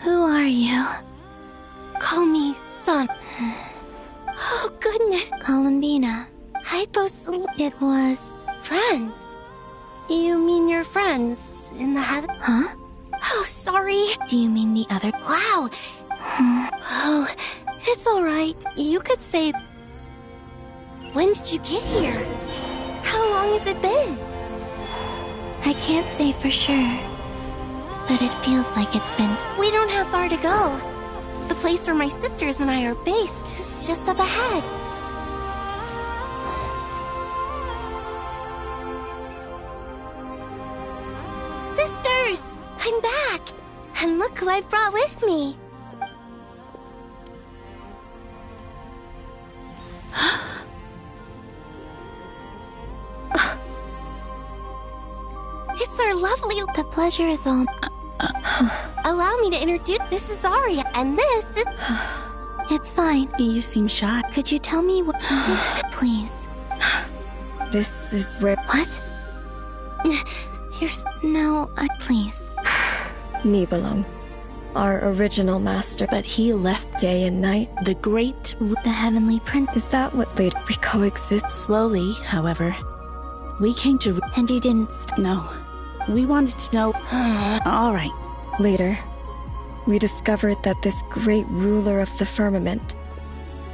Who are you? Call me son. Oh, goodness. Columbina. It was... friends. You mean your friends in the heaven? Huh? Oh, sorry. Do you mean the other? Wow. Oh, it's alright. You could say... When did you get here? How long has it been? I can't say for sure. But it feels like it's been... We don't have far to go. The place where my sisters and I are based is just up ahead. Sisters! I'm back! And look who I've brought with me. It's our lovely... The pleasure is all... Allow me to introduce... This is Aria, and this is... It's fine. You seem shy. Could you tell me what... Please. This is where... What? No, please. Nibelung, our original master. But he left Day and night. the great... The Heavenly Prince. Is that what later we coexist? Slowly, however, we came to... And you didn't... No. We wanted to know... All right. Later, we discovered that this great ruler of the firmament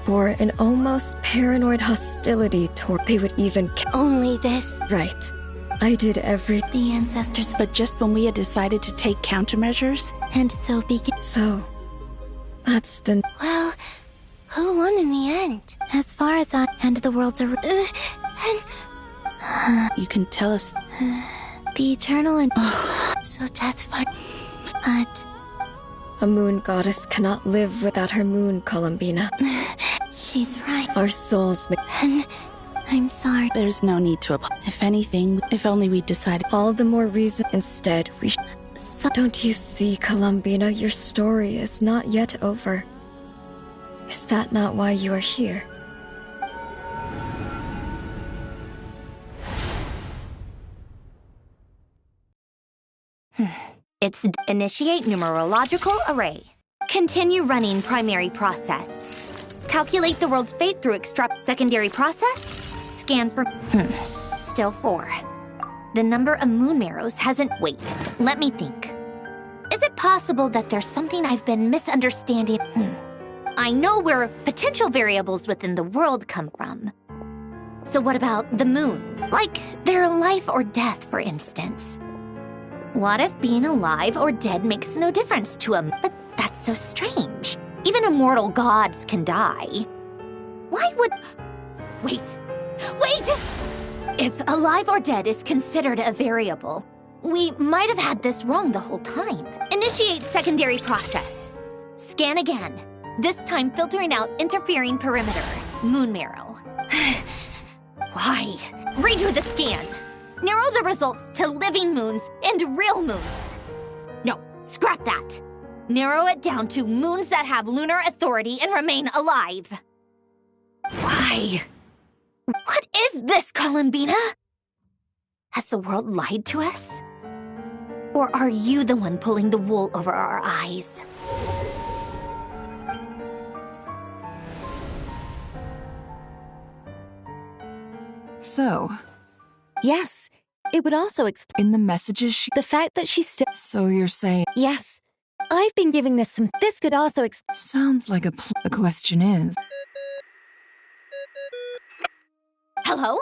bore an almost paranoid hostility toward... They would even... Only this. Right. I did every... The ancestors... But just when we had decided to take countermeasures... And so began... So, that's the... Well, who won in the end? As far as I... And the world's a... You can tell us... The eternal and... So death fight... But... A moon goddess cannot live without her moon, Columbina. She's right. Our souls... And... I'm sorry. There's no need to apologize. If anything, if only we decided... All the more reason... Instead, we So... Don't you see, Columbina? Your story is not yet over. Is that not why you are here? It's initiate numerological array. Continue running primary process. Calculate the world's fate through extract secondary process. Scan for... Still 4. The number of moon marrows hasn't... Wait, let me think. Is it possible that there's something I've been misunderstanding? I know where potential variables within the world come from. So what about the moon? Like their life or death, for instance. What if being alive or dead makes no difference to them? But that's so strange. Even immortal gods can die. Why would... Wait! If alive or dead is considered a variable, we might have had this wrong the whole time. Initiate secondary process. Scan again. This time filtering out interfering perimeter. Moon marrow. Why? Redo the scan. Narrow the results to living moons and real moons. No, scrap that. Narrow it down to moons that have lunar authority and remain alive. Why? What is this, Columbina? Has the world lied to us? Or are you the one pulling the wool over our eyes? So, Yes. It would also explain in the messages she... the fact that she's still... So you're saying... Yes. I've been giving this some... This could also Sounds like a The question is... Hello?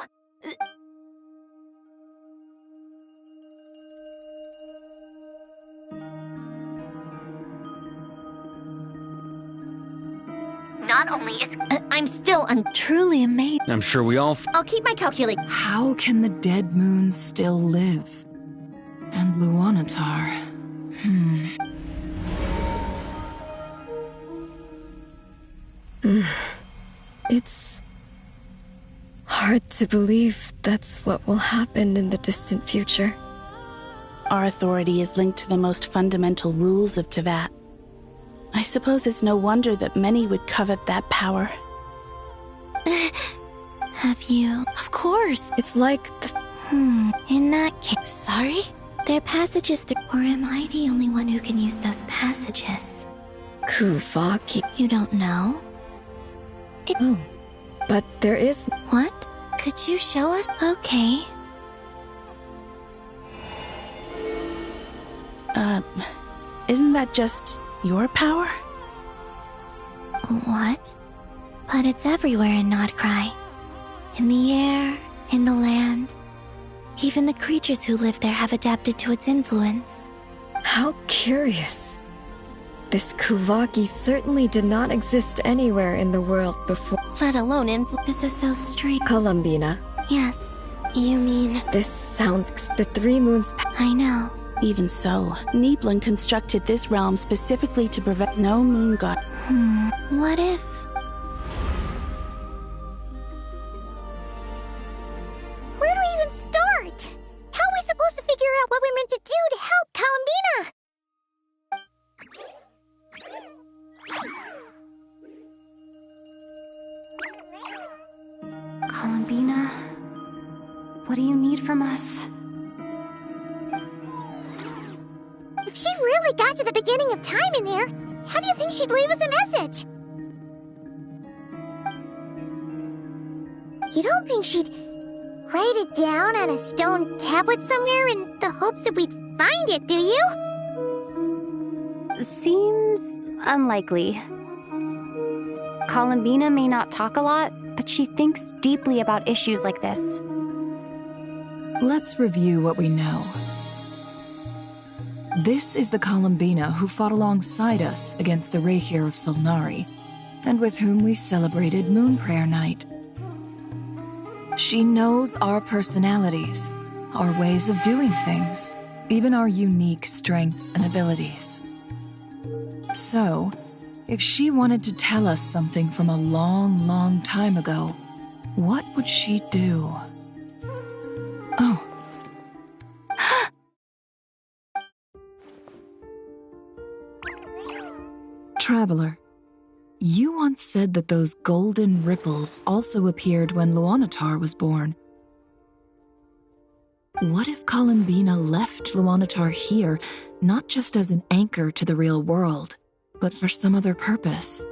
Not only is... I'm still truly amazed. I'm sure we all... I'll keep my calculate. How can the dead moon still live? And Luanatar. It's hard to believe that's what will happen in the distant future. Our authority is linked to the most fundamental rules of Teyvat. I suppose it's no wonder that many would covet that power. Have you? Of course. It's like the... In that case... Sorry? There are passages through... Or am I the only one who can use those passages? Kuvaki. You don't know? Oh, but there is... What? Could you show us? Okay. Isn't that just your power? What? But it's everywhere in Nodcry. In the air, in the land. Even the creatures who live there have adapted to its influence. How curious. This Kuvaki certainly did not exist anywhere in the world before. Let alone This is so strange. Columbina. Yes. You mean... This sounds... The Three Moons... I know. Even so, Niblin constructed this realm specifically to prevent no moon god. What if... Where do we even start? How are we supposed to figure out what we're meant to do to help Columbina? Columbina, what do you need from us? If she really got to the beginning of time in there, how do you think she'd leave us a message? You don't think she'd write it down on a stone tablet somewhere in the hopes that we'd find it, do you? Seems unlikely. Columbina may not talk a lot, but she thinks deeply about issues like this. Let's review what we know. This is the Columbina who fought alongside us against the Rahir of Solnari, and with whom we celebrated Moon Prayer Night. She knows our personalities, our ways of doing things, even our unique strengths and abilities. So, if she wanted to tell us something from a long, long time ago, what would she do? Oh. Traveler, you once said that those golden ripples also appeared when Luanatar was born. What if Columbina left Luanatar here, not just as an anchor to the real world, but for some other purpose?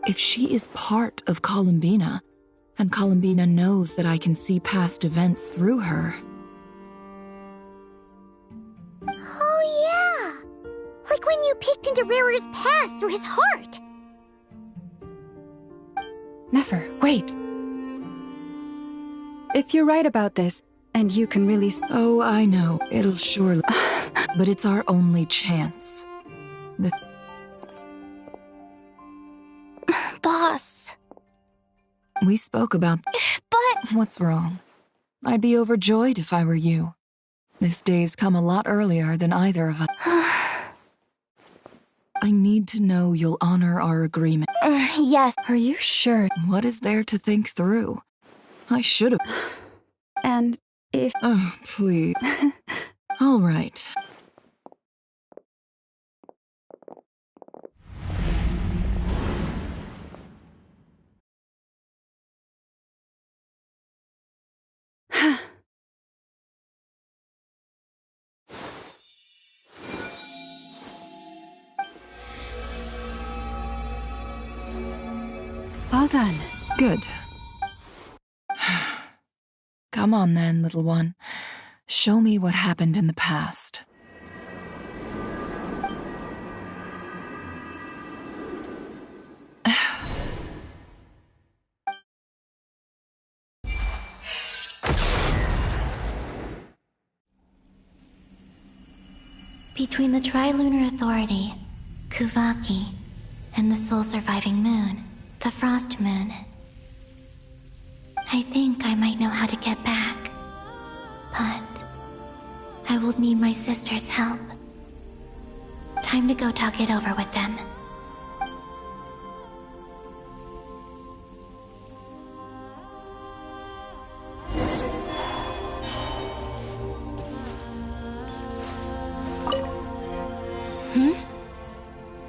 If she is part of Columbina, and Columbina knows that I can see past events through her... Oh yeah! Like when you peeked into Rarer's past through his heart! Nefer, wait! If you're right about this, and you can really... Oh, I know. It'll surely... But it's our only chance. Boss. We spoke about... But... What's wrong? I'd be overjoyed if I were you. This day's come a lot earlier than either of us. I need to know you'll honor our agreement. Yes. Are you sure? What is there to think through? I should have... And if... Oh, please. All right. All done. Good. Come on then, little one. Show me what happened in the past. Between the Trilunar Authority, Kuvaki, and the sole-surviving moon, the Frost Moon, I think I might know how to get back. But I will need my sister's help. Time to go talk it over with them.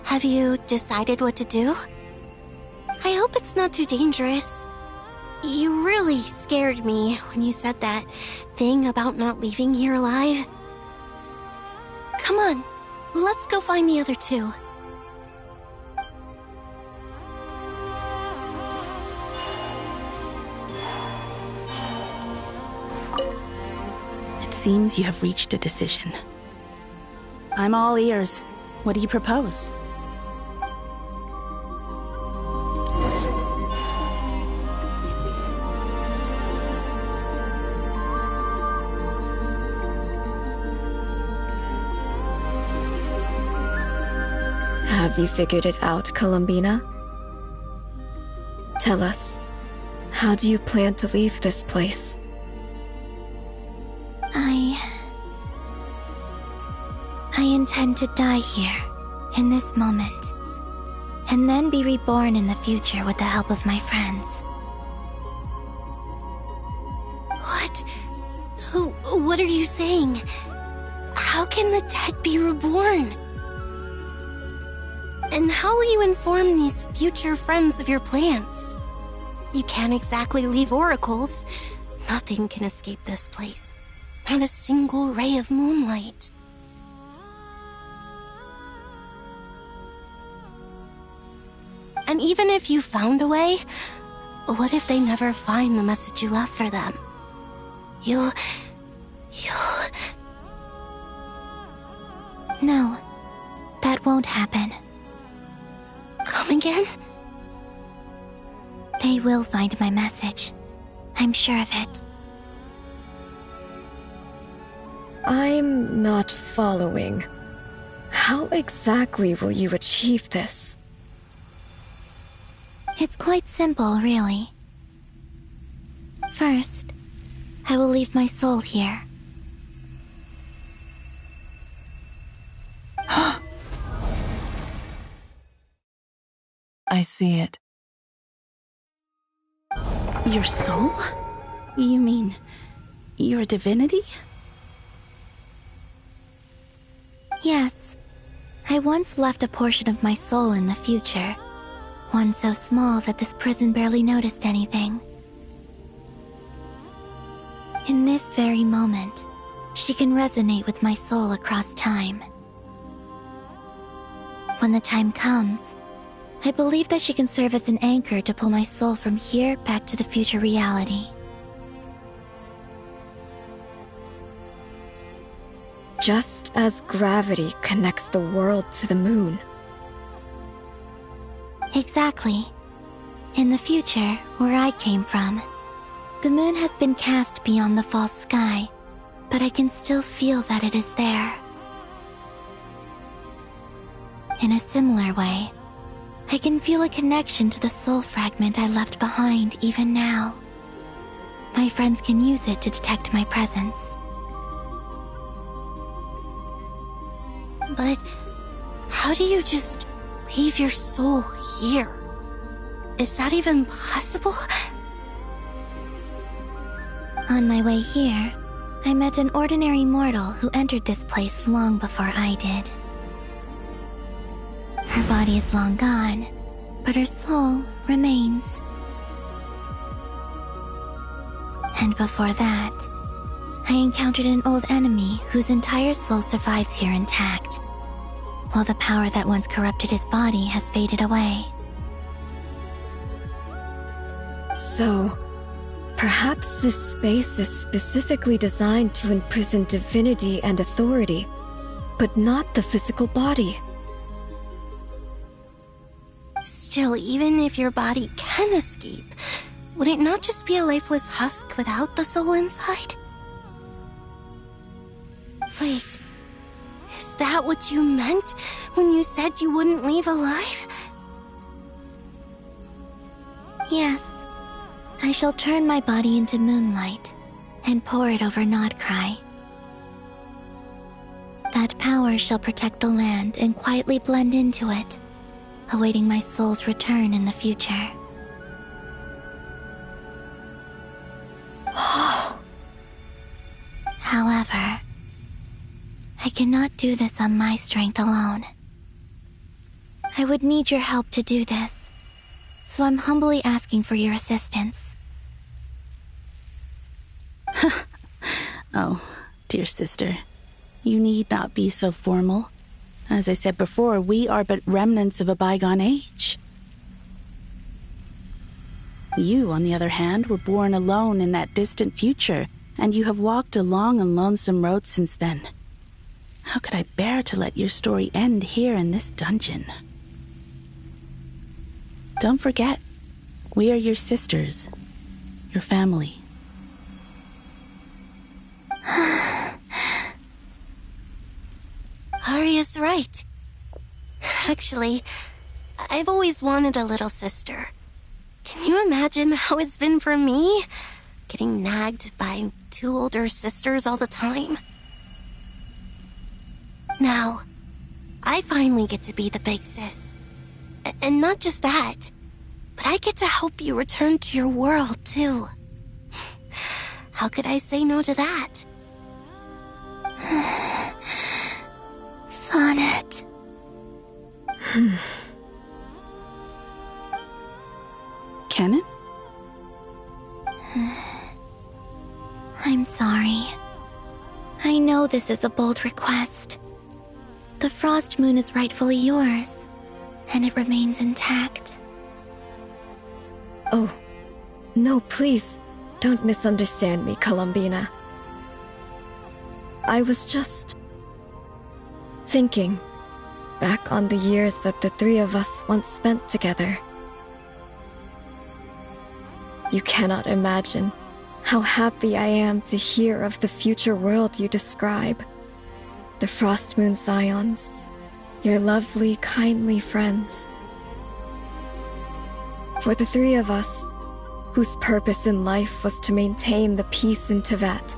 Have you decided what to do? I hope it's not too dangerous. You really scared me when you said that thing about not leaving here alive. Come on, let's go find the other two. It seems you have reached a decision. I'm all ears. What do you propose? Have you figured it out, Columbina? Tell us, how do you plan to leave this place? I intend to die here, in this moment, and then be reborn in the future with the help of my friends. What? What are you saying? How can the dead be reborn? And how will you inform these future friends of your plans? You can't exactly leave oracles. Nothing can escape this place. Not a single ray of moonlight. And even if you found a way, what if they never find the message you left for them? You'll... No, that won't happen. Come again? They will find my message. I'm sure of it. I'm not following. How exactly will you achieve this? It's quite simple, really. First, I will leave my soul here. I see it. Your soul? You mean you're a divinity? Yes. I once left a portion of my soul in the future. One so small that this prison barely noticed anything. In this very moment, she can resonate with my soul across time. When the time comes, I believe that she can serve as an anchor to pull my soul from here back to the future reality. Just as gravity connects the world to the moon. Exactly. In the future, where I came from, the moon has been cast beyond the false sky, but I can still feel that it is there. In a similar way, I can feel a connection to the soul fragment I left behind even now. My friends can use it to detect my presence. But how do you just leave your soul here? Is that even possible? On my way here, I met an ordinary mortal who entered this place long before I did. Her body is long gone, but her soul remains. And before that, I encountered an old enemy whose entire soul survives here intact, while the power that once corrupted his body has faded away. So, perhaps this space is specifically designed to imprison divinity and authority, but not the physical body. Still, even if your body can escape, would it not just be a lifeless husk without the soul inside? Wait, is that what you meant when you said you wouldn't leave alive? Yes, I shall turn my body into moonlight and pour it over Nodcry. power shall protect the land and quietly blend into it, awaiting my soul's return in the future. However, I cannot do this on my strength alone. I would need your help to do this, so I'm humbly asking for your assistance. Oh, dear sister, you need not be so formal. As I said before, we are but remnants of a bygone age. You, on the other hand, were born alone in that distant future, and you have walked a long and lonesome road since then. How could I bear to let your story end here in this dungeon? Don't forget, we are your sisters, your family. Arya's right. Actually, I've always wanted a little sister. Can you imagine how it's been for me? Getting nagged by 2 older sisters all the time. Now, I finally get to be the big sis. And not just that, but I get to help you return to your world, too. How could I say no to that? Sonnet. Canon? I'm sorry. I know this is a bold request. The Frost Moon is rightfully yours, and it remains intact. Oh, no, please, don't misunderstand me, Columbina. I was just thinking back on the years that the 3 of us once spent together. You cannot imagine how happy I am to hear of the future world you describe. The Frost Moon Scions, your lovely, kindly friends. For the 3 of us, whose purpose in life was to maintain the peace in Teyvat,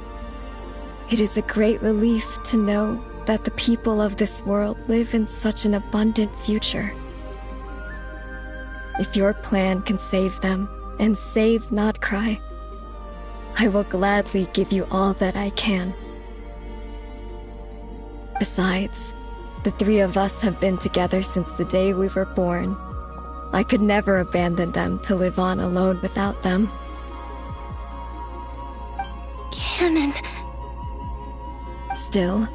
it is a great relief to know that the people of this world live in such an abundant future. If your plan can save them, and save Notcry, I will gladly give you all that I can. Besides, the 3 of us have been together since the day we were born. I could never abandon them to live on alone without them. Canon. Still,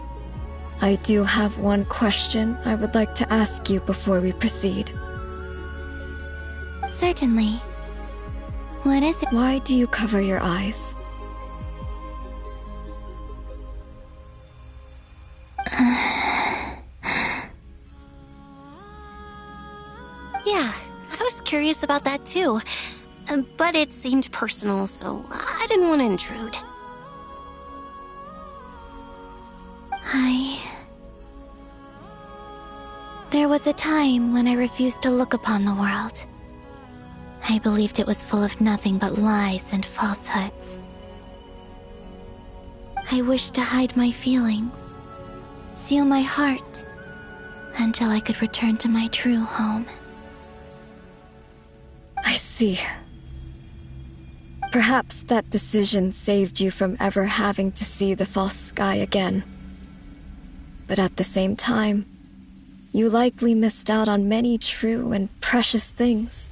I do have one question I would like to ask you before we proceed. Certainly. What is it? Why do you cover your eyes? Yeah, I was curious about that too. But it seemed personal, so I didn't want to intrude. There was a time when I refused to look upon the world. I believed it was full of nothing but lies and falsehoods. I wished to hide my feelings, seal my heart, until I could return to my true home. I see. Perhaps that decision saved you from ever having to see the false sky again. But at the same time, you likely missed out on many true and precious things,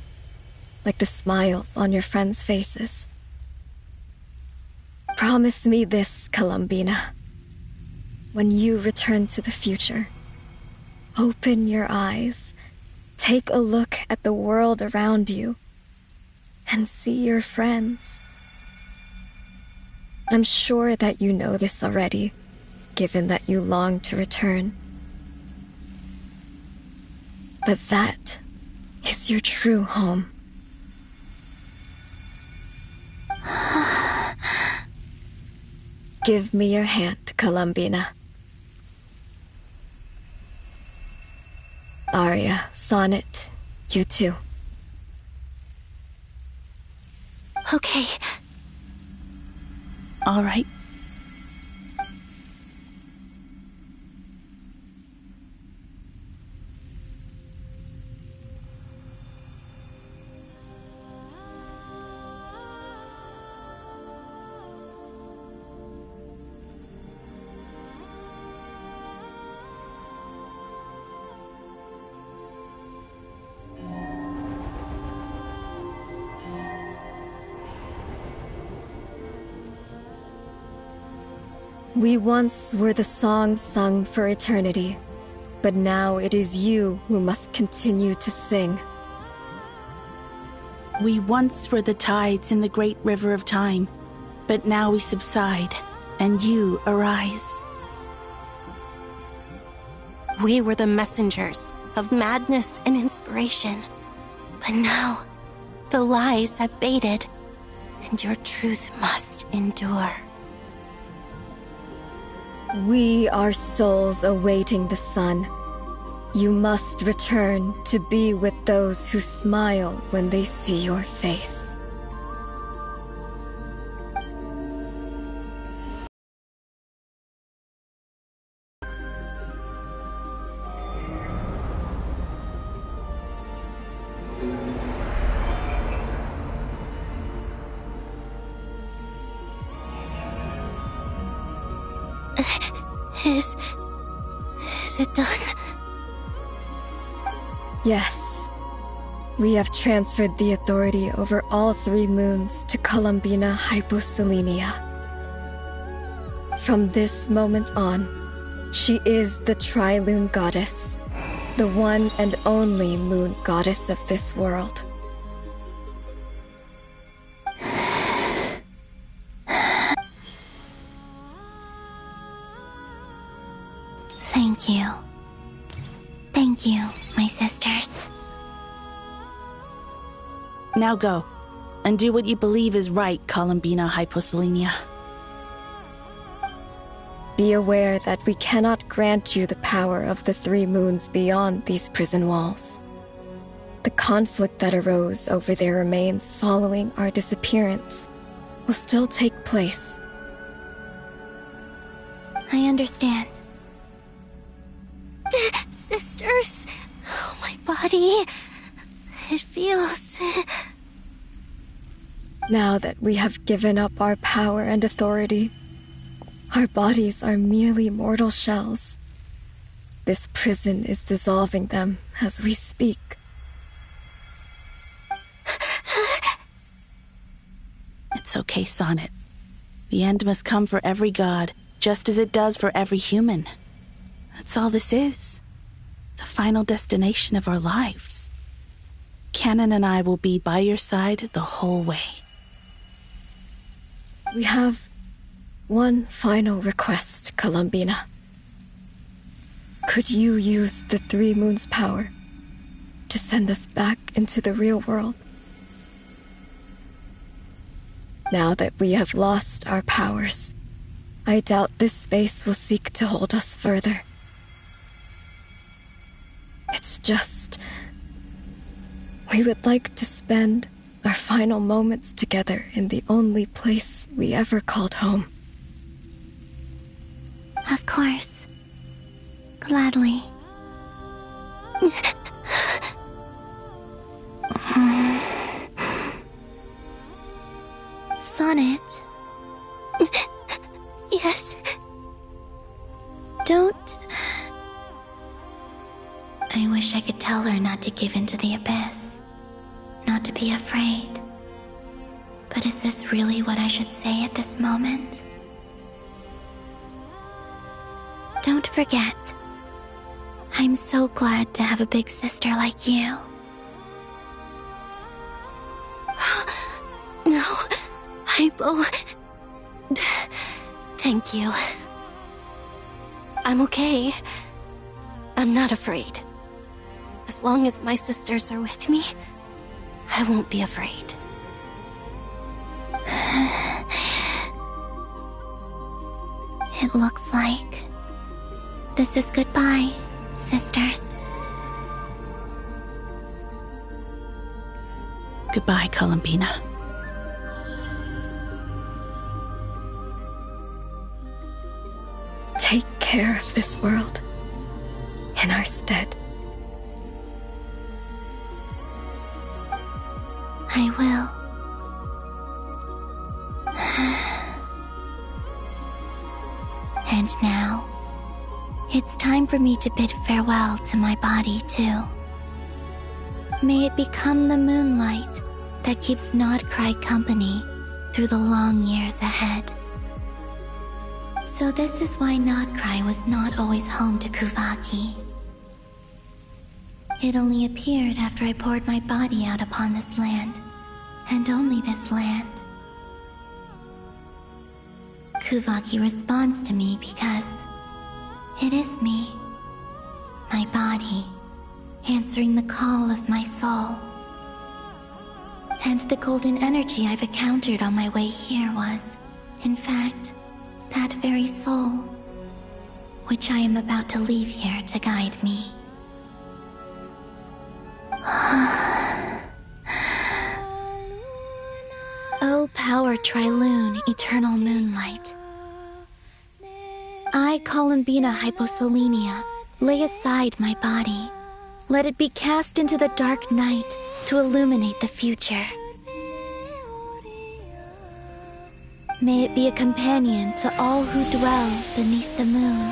like the smiles on your friends' faces. Promise me this, Columbina. When you return to the future, open your eyes, take a look at the world around you, and see your friends. I'm sure that you know this already, given that you long to return. But that is your true home. Give me your hand, Columbina. Arya, Sonnet, you too. Okay. All right. We once were the song sung for eternity, but now it is you who must continue to sing. We once were the tides in the great river of time, but now we subside, and you arise. We were the messengers of madness and inspiration, but now the lies have faded, and your truth must endure. We are souls awaiting the sun. You must return to be with those who smile when they see your face. Is it done? Yes. We have transferred the authority over all 3 moons to Columbina Hyposelenia. From this moment on, she is the Tri-Lune Goddess, the one and only moon goddess of this world. Thank you. Thank you, my sisters. Now go, and do what you believe is right, Columbina Hyposelenia. Be aware that we cannot grant you the power of the 3 moons beyond these prison walls. The conflict that arose over their remains following our disappearance will still take place. I understand. Sisters, oh, my body. It feels... Now that we have given up our power and authority, our bodies are merely mortal shells. This prison is dissolving them as we speak. It's okay, Sonnet. The end must come for every god, just as it does for every human. That's all this is. The final destination of our lives. Canon and I will be by your side the whole way. We have one final request, Columbina. Could you use the 3 moons' power to send us back into the real world? Now that we have lost our powers, I doubt this space will seek to hold us further. It's just... we would like to spend our final moments together in the only place we ever called home. Of course. Gladly. Sonnet? Yes? Don't... I wish I could tell her not to give in to the abyss. Not to be afraid. But is this really what I should say at this moment? Don't forget. I'm so glad to have a big sister like you. No, Hypo. Thank you. I'm okay. I'm not afraid. As long as my sisters are with me, I won't be afraid. It looks like this is goodbye, sisters. Goodbye, Columbina. Take care of this world in our stead. I will. And now, it's time for me to bid farewell to my body, too. May it become the moonlight that keeps Nodcry company through the long years ahead. So this is why Notcry was not always home to Kuvaki. It only appeared after I poured my body out upon this land, and only this land. Kuvaki responds to me because it is me, my body, answering the call of my soul. And the golden energy I've encountered on my way here was, in fact, that very soul, which I am about to leave here to guide me. O power Trilune, eternal moonlight. I, Columbina Hyposelenia, lay aside my body. Let it be cast into the dark night to illuminate the future. May it be a companion to all who dwell beneath the moon.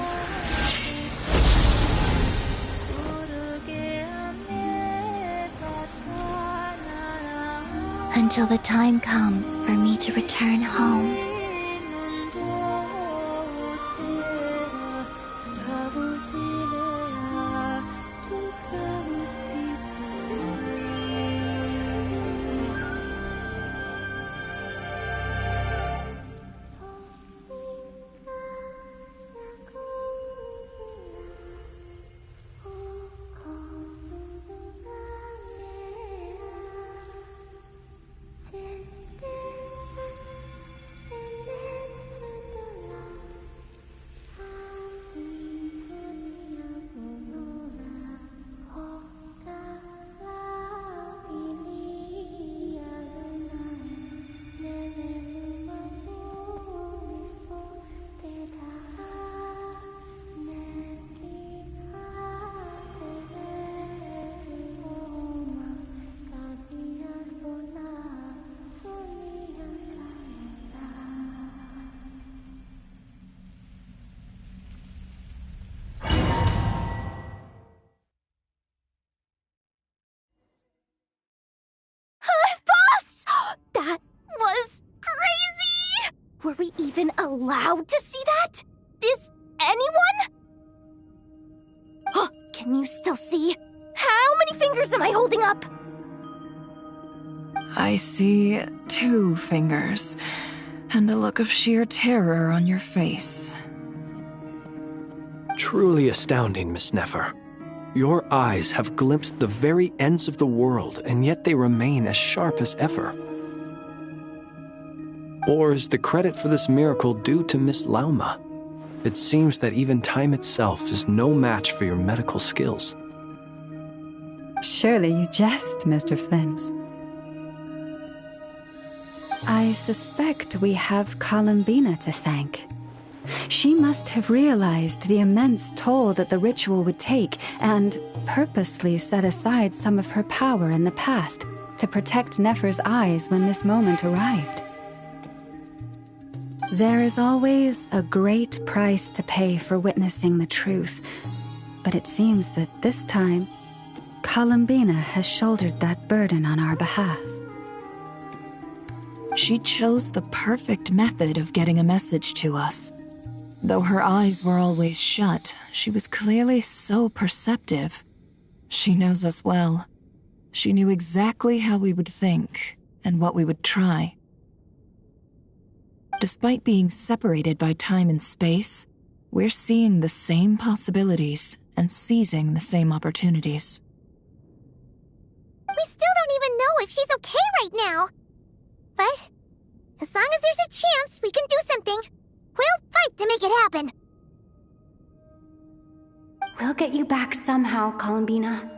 Until the time comes for me to return home. Were we even allowed to see that? Is anyone? Can you still see? How many fingers am I holding up? I see 2 fingers, and a look of sheer terror on your face. Truly astounding, Miss Nefer. Your eyes have glimpsed the very ends of the world, and yet they remain as sharp as ever. Or is the credit for this miracle due to Miss Lauma? It seems that even time itself is no match for your medical skills. Surely you jest, Mr. Flins. I suspect we have Columbina to thank. She must have realized the immense toll that the ritual would take and purposely set aside some of her power in the past to protect Nefer's eyes when this moment arrived. There is always a great price to pay for witnessing the truth, but it seems that this time, Columbina has shouldered that burden on our behalf. She chose the perfect method of getting a message to us. Though her eyes were always shut, she was clearly so perceptive. She knows us well. She knew exactly how we would think and what we would try. Despite being separated by time and space, we're seeing the same possibilities and seizing the same opportunities. We still don't even know if she's okay right now. But as long as there's a chance we can do something, we'll fight to make it happen. We'll get you back somehow, Columbina.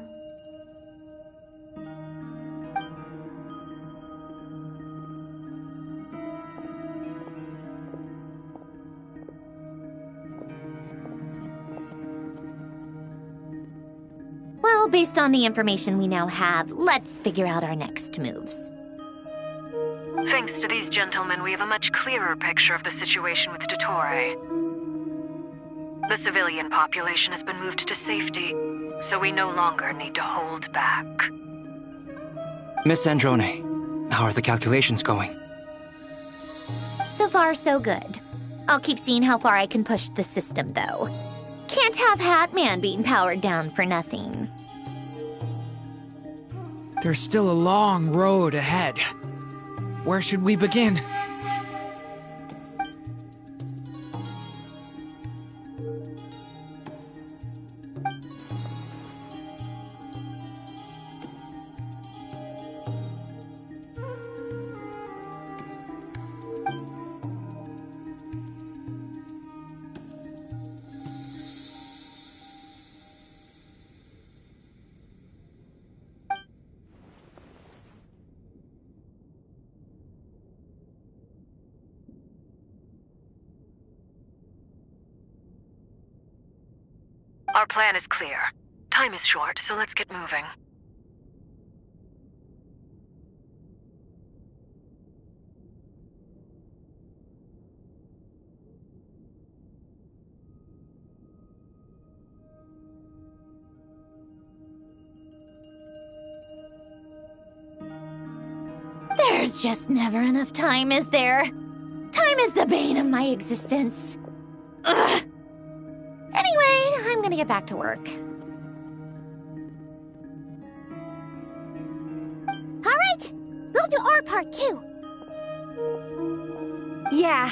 Well, based on the information we now have, let's figure out our next moves. Thanks to these gentlemen, we have a much clearer picture of the situation with Dottore. The civilian population has been moved to safety, so we no longer need to hold back. Miss Androne, how are the calculations going? So far, so good. I'll keep seeing how far I can push the system, though. Can't have Hat-Man being powered down for nothing. There's still a long road ahead. Where should we begin? Our plan is clear. Time is short, so let's get moving. There's just never enough time, is there? Time is the bane of my existence. Ugh. Anyway, I'm gonna get back to work. All right, we'll do our part too. Yeah.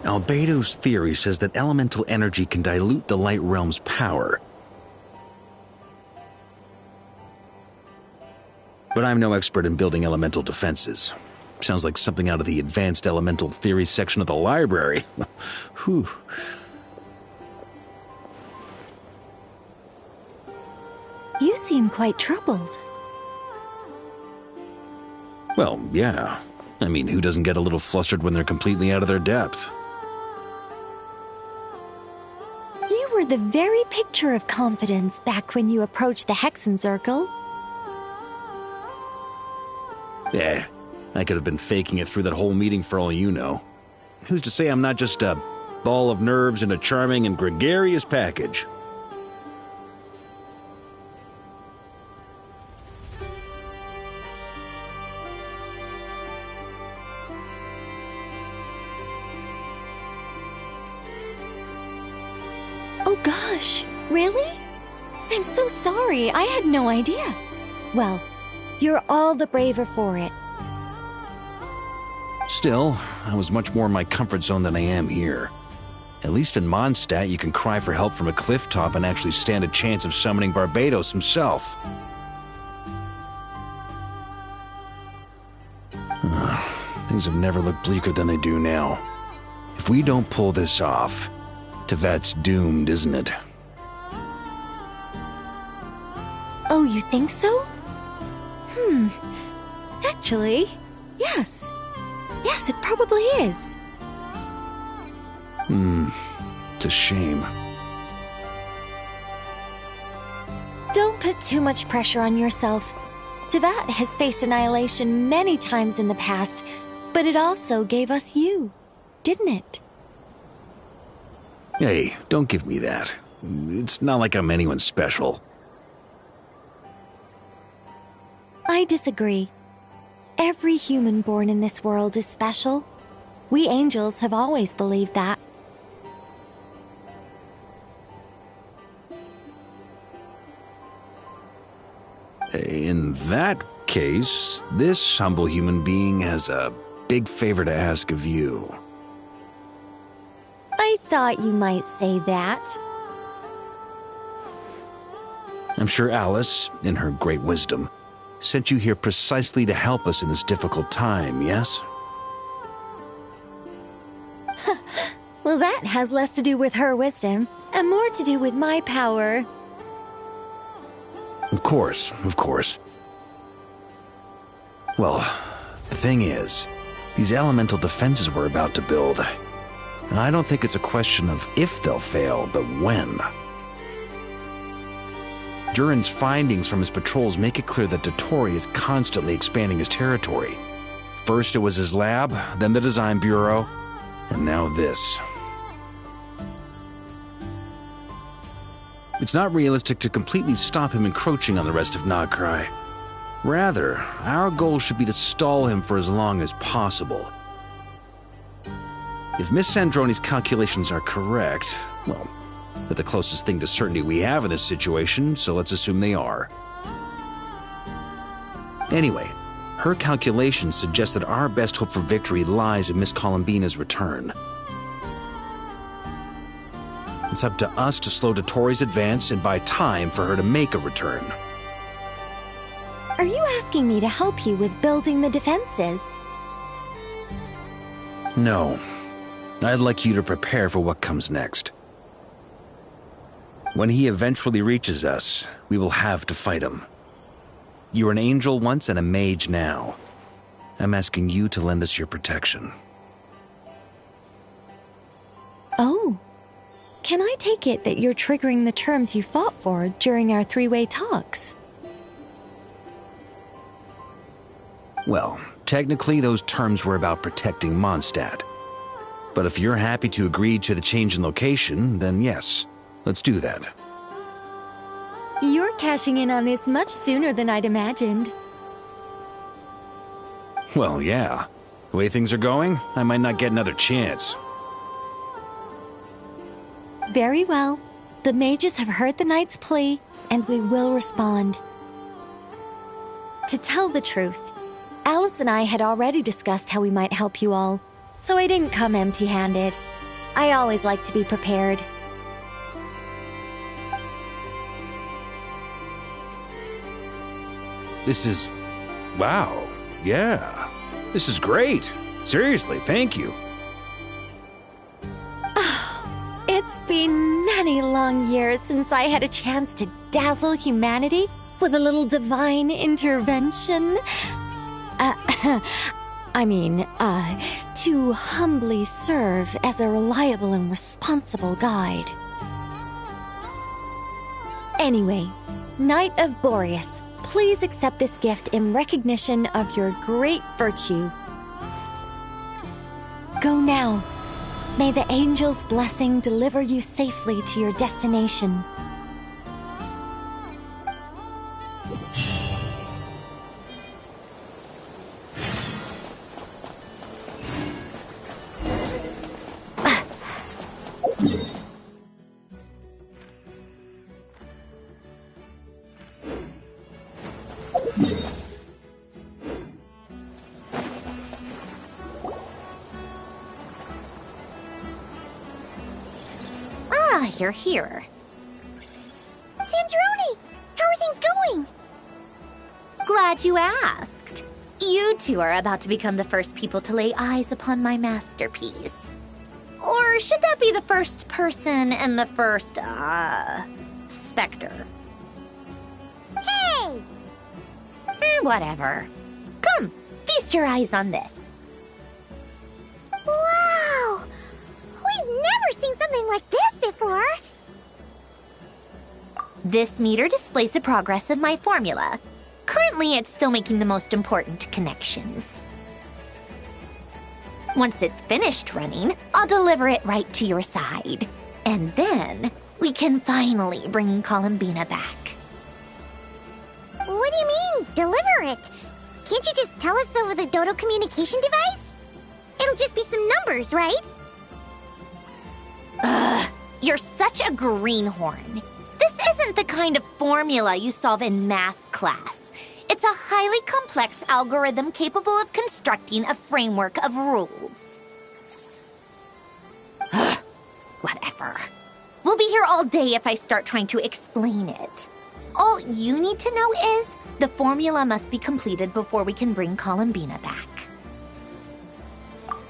Albedo's theory says that elemental energy can dilute the light realm's power. But I'm no expert in building elemental defenses. Sounds like something out of the advanced elemental theory section of the library. Whew. You seem quite troubled. Well, yeah. I mean, who doesn't get a little flustered when they're completely out of their depth? You were the very picture of confidence back when you approached the Hexen Circle. Yeah, I could have been faking it through that whole meeting for all you know. Who's to say I'm not just a ball of nerves in a charming and gregarious package? Oh gosh, really? I'm so sorry, I had no idea. Well, you're all the braver for it. Still, I was much more in my comfort zone than I am here. At least in Mondstadt, you can cry for help from a cliff top and actually stand a chance of summoning Barbados himself. Things have never looked bleaker than they do now. If we don't pull this off, Tevat's doomed, isn't it? Oh, you think so? Actually, yes. Yes, it probably is. It's a shame. Don't put too much pressure on yourself. Tevat has faced annihilation many times in the past, but it also gave us you, didn't it? Hey, don't give me that. It's not like I'm anyone special. I disagree. Every human born in this world is special. We angels have always believed that. In that case, this humble human being has a big favor to ask of you. I thought you might say that. I'm sure Alice, in her great wisdom, sent you here precisely to help us in this difficult time, yes? Well, that has less to do with her wisdom, and more to do with my power. Of course, of course. Well, the thing is, these elemental defenses we're about to build, I don't think it's a question of if they'll fail, but when. Durin's findings from his patrols make it clear that Dottore is constantly expanding his territory. First it was his lab, then the design bureau, and now this. It's not realistic to completely stop him encroaching on the rest of Nagcry. Rather, our goal should be to stall him for as long as possible. If Miss Sandroni's calculations are correct, well, they're the closest thing to certainty we have in this situation, so let's assume they are. Anyway, her calculations suggest that our best hope for victory lies in Miss Columbina's return. It's up to us to slow Dottoro's advance and buy time for her to make a return. Are you asking me to help you with building the defenses? No. I'd like you to prepare for what comes next. When he eventually reaches us, we will have to fight him. You were an angel once and a mage now. I'm asking you to lend us your protection. Oh. Can I take it that you're triggering the terms you fought for during our three-way talks? Well, technically those terms were about protecting Mondstadt. But if you're happy to agree to the change in location, then yes, let's do that. You're cashing in on this much sooner than I'd imagined. Well, yeah. The way things are going, I might not get another chance. Very well. The mages have heard the knight's plea, and we will respond. To tell the truth, Alice and I had already discussed how we might help you all, so I didn't come empty-handed. I always like to be prepared. This is... wow. Yeah. This is great. Seriously, thank you. It's been many long years since I had a chance to dazzle humanity with a little divine intervention. To humbly serve as a reliable and responsible guide. Anyway, Knight of Boreas, please accept this gift in recognition of your great virtue. Go now. May the angel's blessing deliver you safely to your destination. You're here. Sandroni! How are things going? Glad you asked. You two are about to become the first people to lay eyes upon my masterpiece. Or should that be the first person and the first, specter? Hey! Whatever. Come, feast your eyes on this. Wow! We've never seen something like this before. This meter displays the progress of my formula. Currently, it's still making the most important connections. Once it's finished running, I'll deliver it right to your side. And then, we can finally bring Columbina back. What do you mean, deliver it? Can't you just tell us over the Dodo communication device? It'll just be some numbers, right? Ugh, you're such a greenhorn. This isn't the kind of formula you solve in math class. It's a highly complex algorithm capable of constructing a framework of rules. Ugh, whatever. We'll be here all day if I start trying to explain it. All you need to know is the formula must be completed before we can bring Columbina back.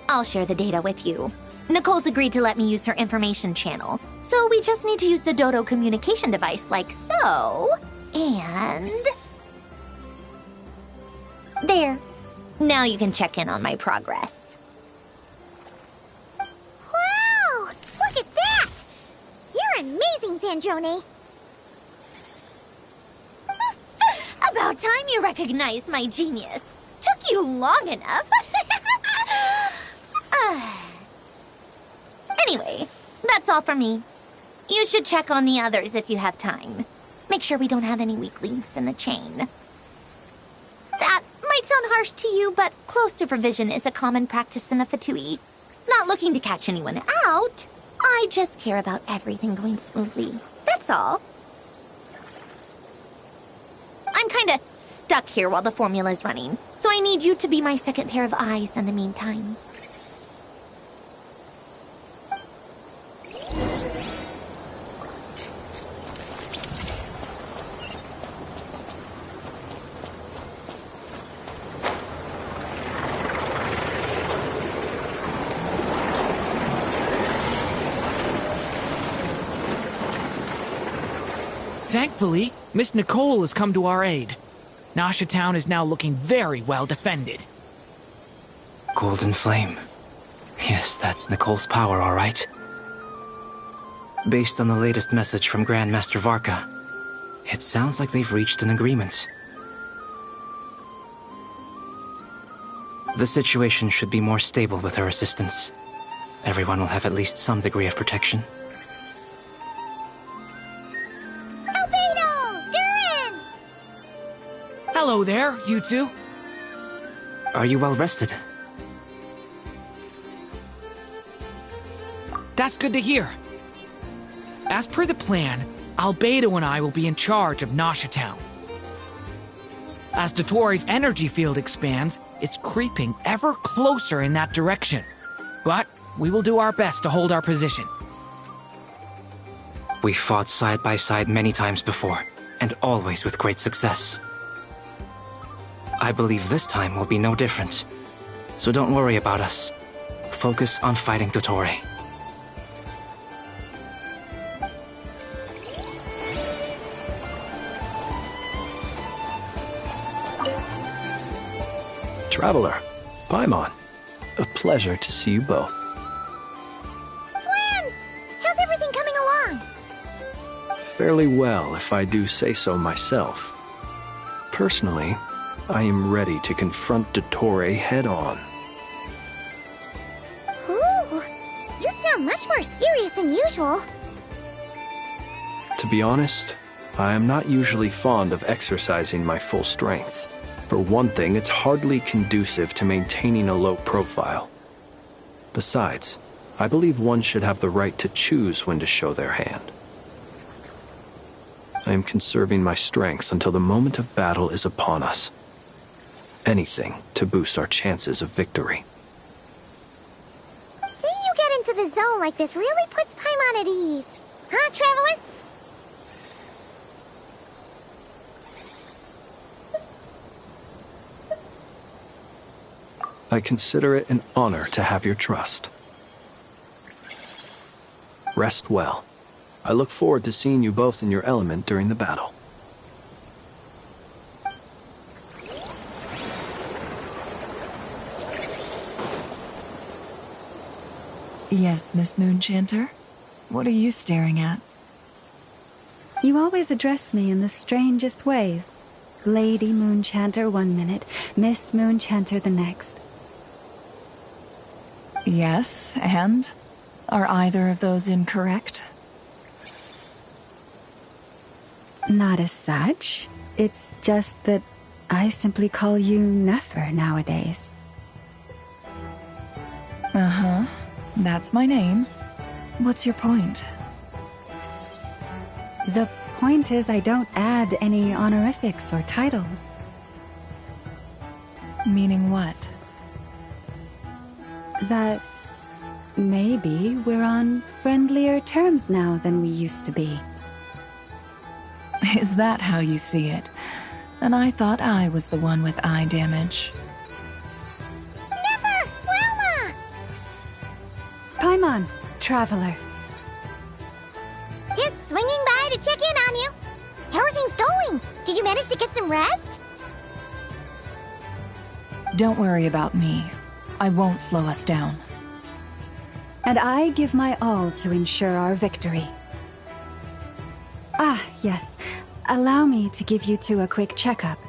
I'll share the data with you. Nicole's agreed to let me use her information channel, so we just need to use the Dodo communication device like so, and... there. Now you can check in on my progress. Wow! Look at that! You're amazing, Sandroni! About time you recognized my genius. Took you long enough. Anyway, that's all for me. You should check on the others if you have time. Make sure we don't have any weak links in the chain. harsh to you, but close supervision is a common practice in a Fatui. Not looking to catch anyone out. I just care about everything going smoothly. That's all. I'm kinda stuck here while the formula's running, so I need you to be my second pair of eyes in the meantime. Thankfully, Miss Nicole has come to our aid. Nasha Town is now looking very well defended. Golden Flame. Yes, that's Nicole's power, all right. Based on the latest message from Grandmaster Varka, it sounds like they've reached an agreement. The situation should be more stable with her assistance. Everyone will have at least some degree of protection. Hello there, you two. Are you well rested? That's good to hear. As per the plan, Albedo and I will be in charge of Nasha Town. As Dotori's energy field expands, it's creeping ever closer in that direction. But we will do our best to hold our position. We fought side by side many times before, and always with great success. I believe this time will be no different. So don't worry about us. Focus on fighting Dottore. Traveler, Paimon, a pleasure to see you both. Flans! How's everything coming along? Fairly well, if I do say so myself. Personally, I am ready to confront Dottore head-on. Ooh, you sound much more serious than usual. To be honest, I am not usually fond of exercising my full strength. For one thing, it's hardly conducive to maintaining a low profile. Besides, I believe one should have the right to choose when to show their hand. I am conserving my strength until the moment of battle is upon us. Anything to boost our chances of victory. Seeing you get into the zone like this really puts Paimon at ease. Huh, Traveler? I consider it an honor to have your trust. Rest well. I look forward to seeing you both in your element during the battle. Yes, Miss Moonchanter? What are you staring at? You always address me in the strangest ways. Lady Moonchanter one minute, Miss Moonchanter the next. Yes, and? Are either of those incorrect? Not as such. It's just that I simply call you Nefer nowadays. Uh-huh. That's my name. What's your point? The point is I don't add any honorifics or titles. Meaning what? That maybe we're on friendlier terms now than we used to be. Is that how you see it? And I thought I was the one with eye damage. Never! Wilma! Paimon, Traveler. Just swinging by to check in on you. How are things going? Did you manage to get some rest? Don't worry about me. I won't slow us down. And I give my all to ensure our victory. Ah, yes. Allow me to give you two a quick checkup.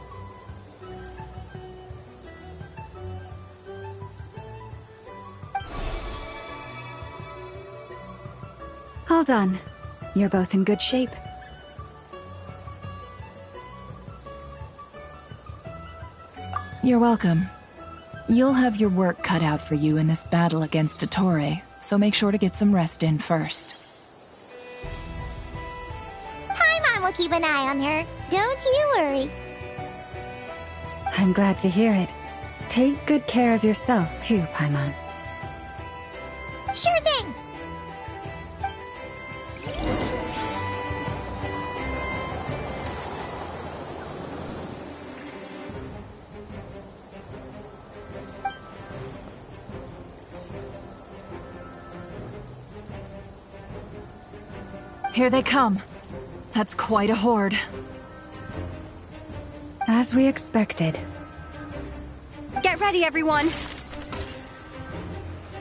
All done. You're both in good shape. You're welcome. You'll have your work cut out for you in this battle against Dottore, so make sure to get some rest in first. Paimon will keep an eye on her. Don't you worry. I'm glad to hear it. Take good care of yourself, too, Paimon. Sure thing! Here they come. That's quite a horde. As we expected. Get ready, everyone!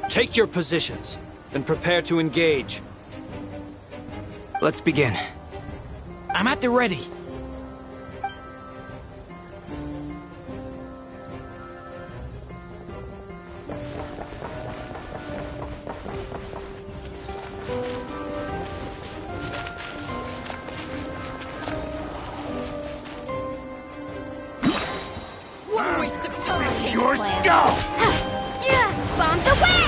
Take your positions, and prepare to engage. Let's begin. I'm at the ready. Your skull! Bombs away!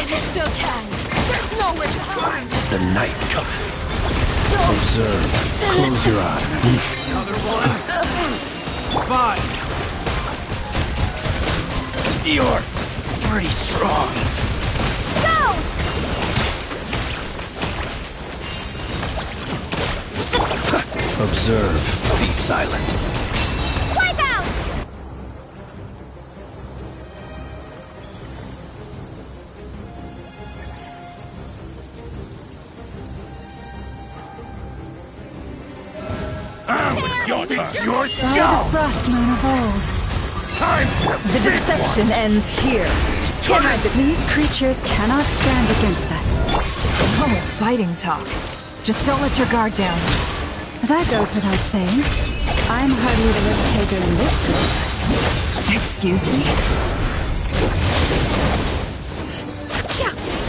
You still can! There's nowhere to hide! The night cometh. Observe. Close your eyes. Another one. 5. You're pretty strong. Go! Observe. Be silent. Wipe out! Your turn. By the Frostmoon of old. Time for The deception ends here. These creatures cannot stand against us. Oh, fighting talk. Just don't let your guard down. That goes without saying. I'm hardly the risk taker in this group. Excuse me?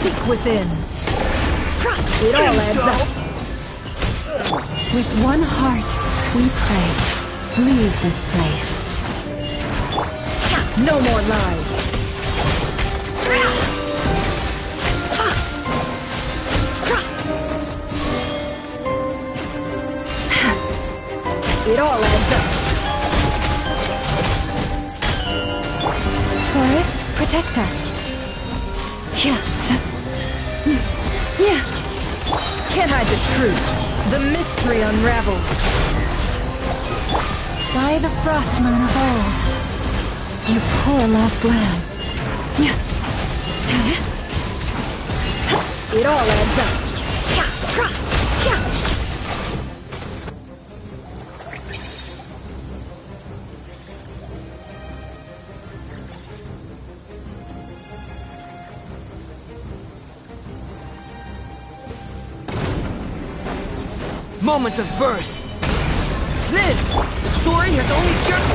Seek within. It all adds up. With one heart, we pray. Leave this place. No more lies. It all adds up. Forest, protect us. Yeah. Can't hide the truth. The mystery unravels. By the Frostmoon of old. You poor lost lamb. It all adds up. Moment of birth. Liz, the story has only just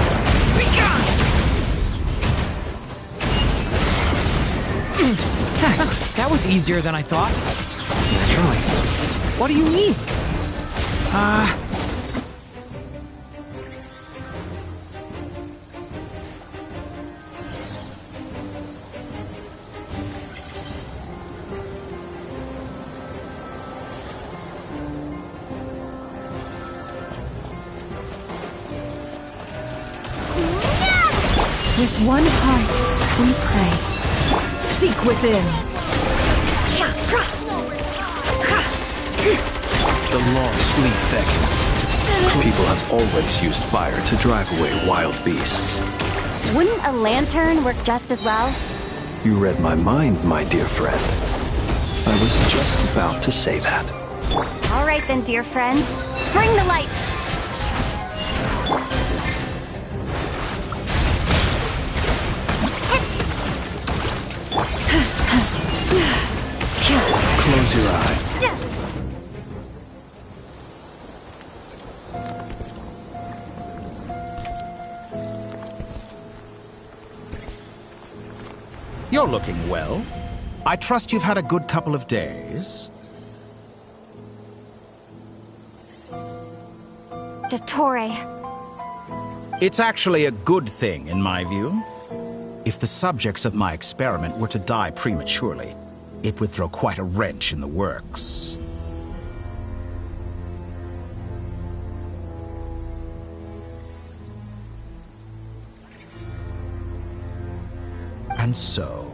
begun. That was easier than I thought. Naturally. What do you mean? With one heart, we pray. Seek within. The long sleep beckons. People have always used fire to drive away wild beasts. Wouldn't a lantern work just as well? You read my mind, my dear friend. I was just about to say that. All right then, dear friend. Bring the light! Close your eye. You're looking well. I trust you've had a good couple of days. Dottore. It's actually a good thing, in my view. If the subjects of my experiment were to die prematurely, it would throw quite a wrench in the works. And so,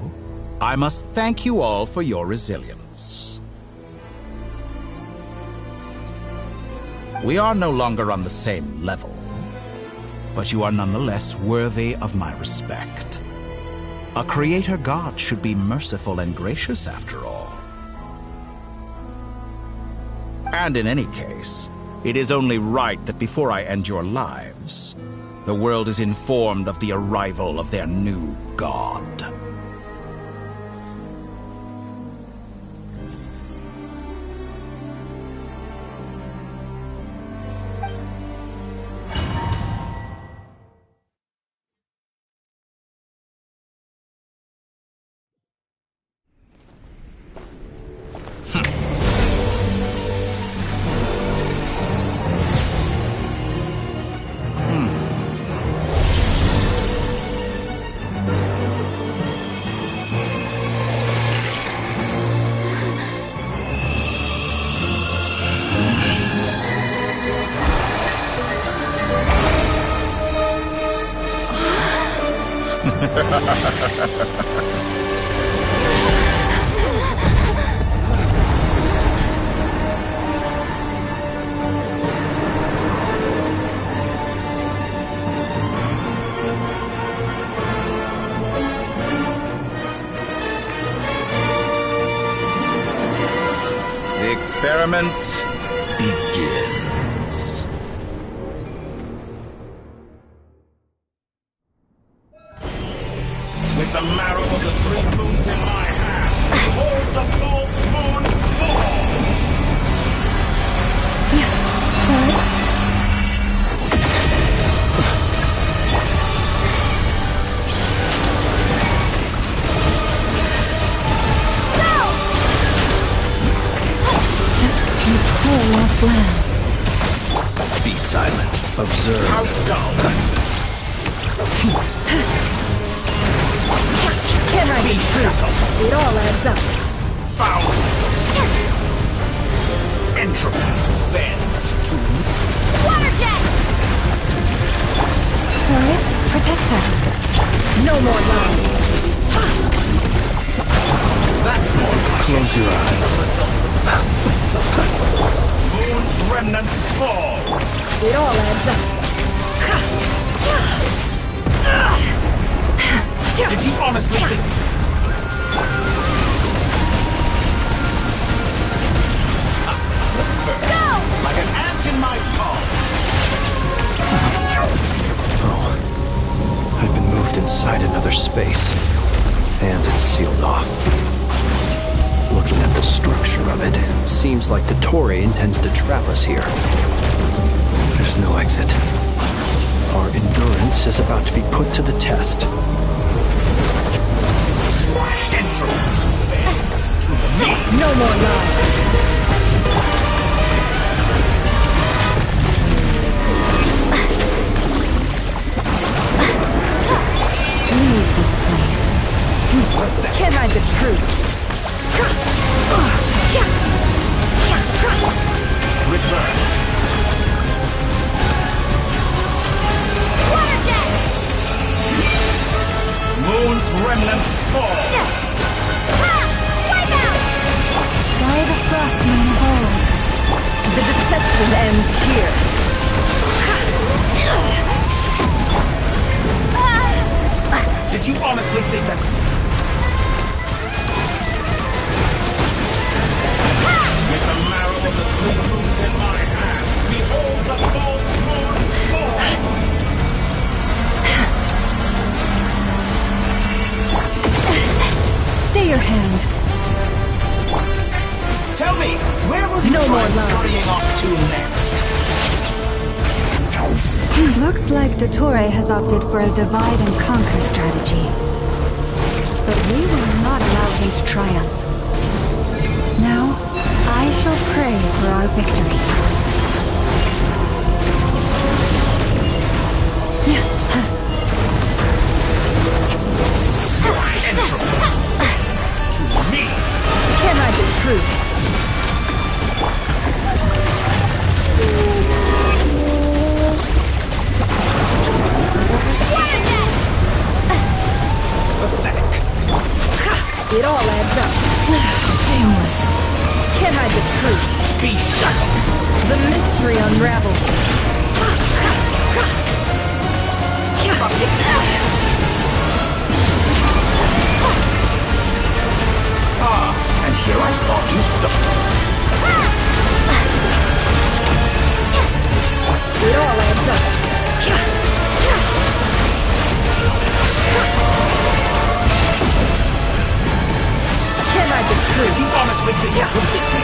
I must thank you all for your resilience. We are no longer on the same level, but you are nonetheless worthy of my respect. A creator god should be merciful and gracious after all. And in any case, it is only right that before I end your lives, the world is informed of the arrival of their new god. The experiment begins. With the marrow of the 3 moons in my hand, behold the false moons fall! Poor lost land. Be silent. Observe. How dull! Can I be shackled? It all adds up. Foul! Entropy bends to Water jet! Forest, protect us. No more lies. That's more like Close your eyes. results of Moon's remnants fall! It all adds up. Did you honestly think... The first, like an ant in my palm. Oh, I've been moved inside another space, and it's sealed off. Looking at the structure of it, it seems like the Torii intends to trap us here. There's no exit. Our endurance is about to be put to the test. Entropy bends to me. No more lies. Leave this place. Can't hide the truth. Reverse. Water jet! Moon's remnants fall. Wipe out! Why the frost moon hold? The deception ends here. Did you honestly think that... With the marrow of the 3 moons in my hand, behold the false moons fall! Stay your hand. Tell me, where will you try scurrying off to next? Looks like Dottore has opted for a divide and conquer strategy. But we will not allow him to triumph. Now, I shall pray for our victory. To me! Can't hide the truth. Pathetic. It all adds up. Shameless. Can't hide the truth. Be shackled! The mystery unravels. And here I thought you'd done. It all adds up. Can't hide the truth. Did you honestly think you could hit me?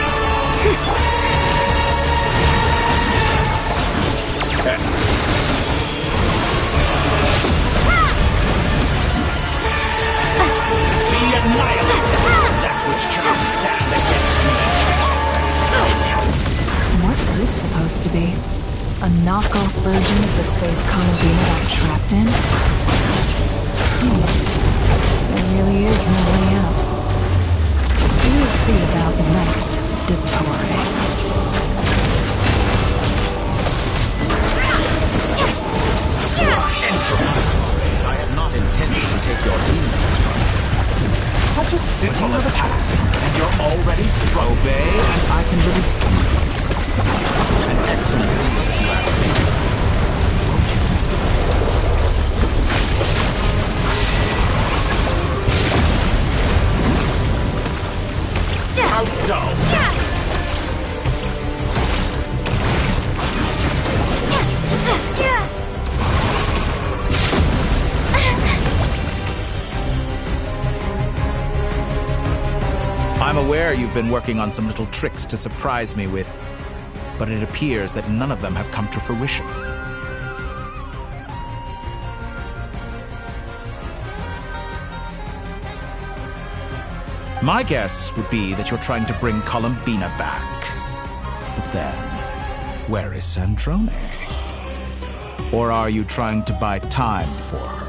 Be annihilated! That which cannot stand against me! What's this supposed to be? A knockoff version of the space Columbina got trapped in? There really is no way out. We'll see about that, Dottore. I have not intended to take your teammates from you. Such a simple task, and you're already Obey, and I can release them. An excellent deal, if you ask me. Won't you consider it? How dull! I'm aware you've been working on some little tricks to surprise me with, but it appears that none of them have come to fruition. My guess would be that you're trying to bring Columbina back. But then, where is Sandrone? Or are you trying to buy time for her?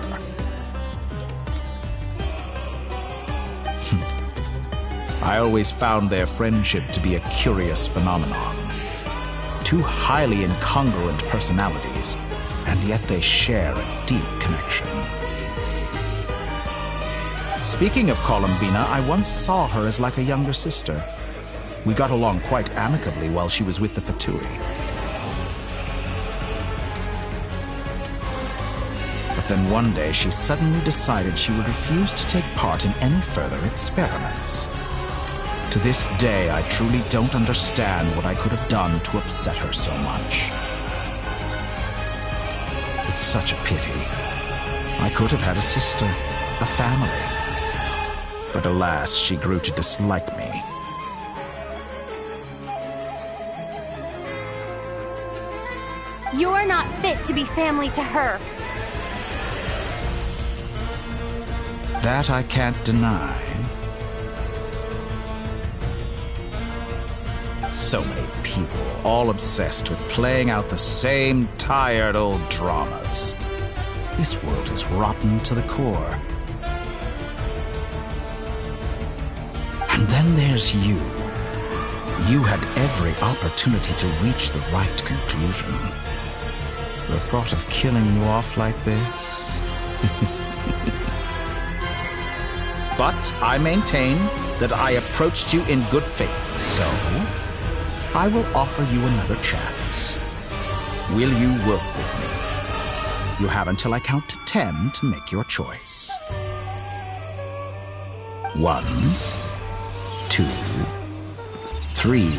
I always found their friendship to be a curious phenomenon. Two highly incongruent personalities, and yet they share a deep connection. Speaking of Columbina, I once saw her as like a younger sister. We got along quite amicably while she was with the Fatui. But then one day she suddenly decided she would refuse to take part in any further experiments. To this day, I truly don't understand what I could have done to upset her so much. It's such a pity. I could have had a sister, a family. But alas, she grew to dislike me. You're not fit to be family to her. That I can't deny. So many people, all obsessed with playing out the same tired old dramas. This world is rotten to the core. And then there's you. You had every opportunity to reach the right conclusion. The thought of killing you off like this? But I maintain that I approached you in good faith, so I will offer you another chance. Will you work with me? You have until I count to 10 to make your choice. 1, 2, 3.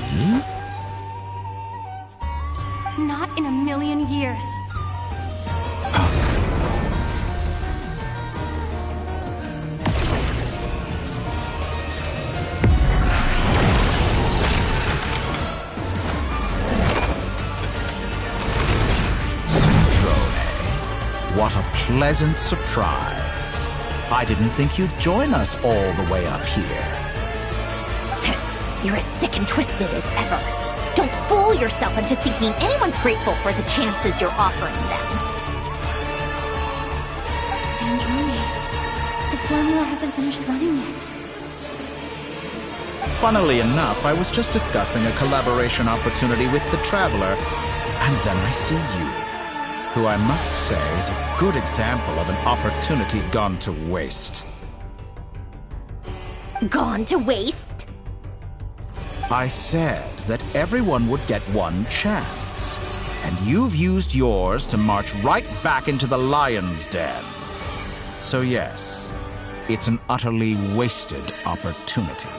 Not in a million years. What a pleasant surprise. I didn't think you'd join us all the way up here. You're as sick and twisted as ever. Don't fool yourself into thinking anyone's grateful for the chances you're offering them. journey. The formula hasn't finished running yet. Funnily enough, I was just discussing a collaboration opportunity with the Traveler, and then I see you, who I must say is a good example of an opportunity gone to waste. Gone to waste? I said that everyone would get one chance, and you've used yours to march right back into the lion's den. So yes, it's an utterly wasted opportunity.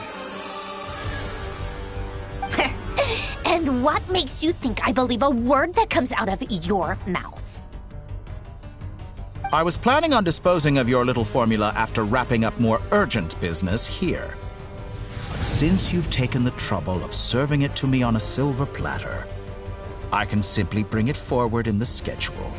And what makes you think I believe a word that comes out of your mouth? I was planning on disposing of your little formula after wrapping up more urgent business here. But since you've taken the trouble of serving it to me on a silver platter, I can simply bring it forward in the schedule.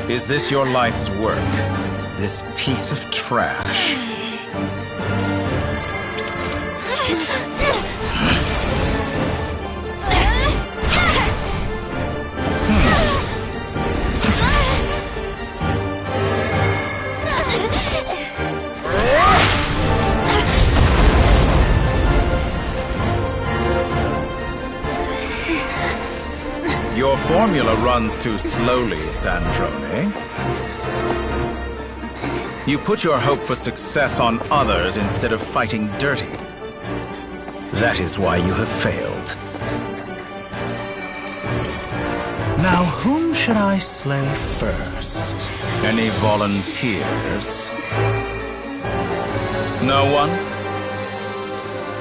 Is this your life's work? This piece of trash? Your formula runs too slowly, Sandrone. You put your hope for success on others instead of fighting dirty. That is why you have failed. Now, whom should I slay first? Any volunteers? No one?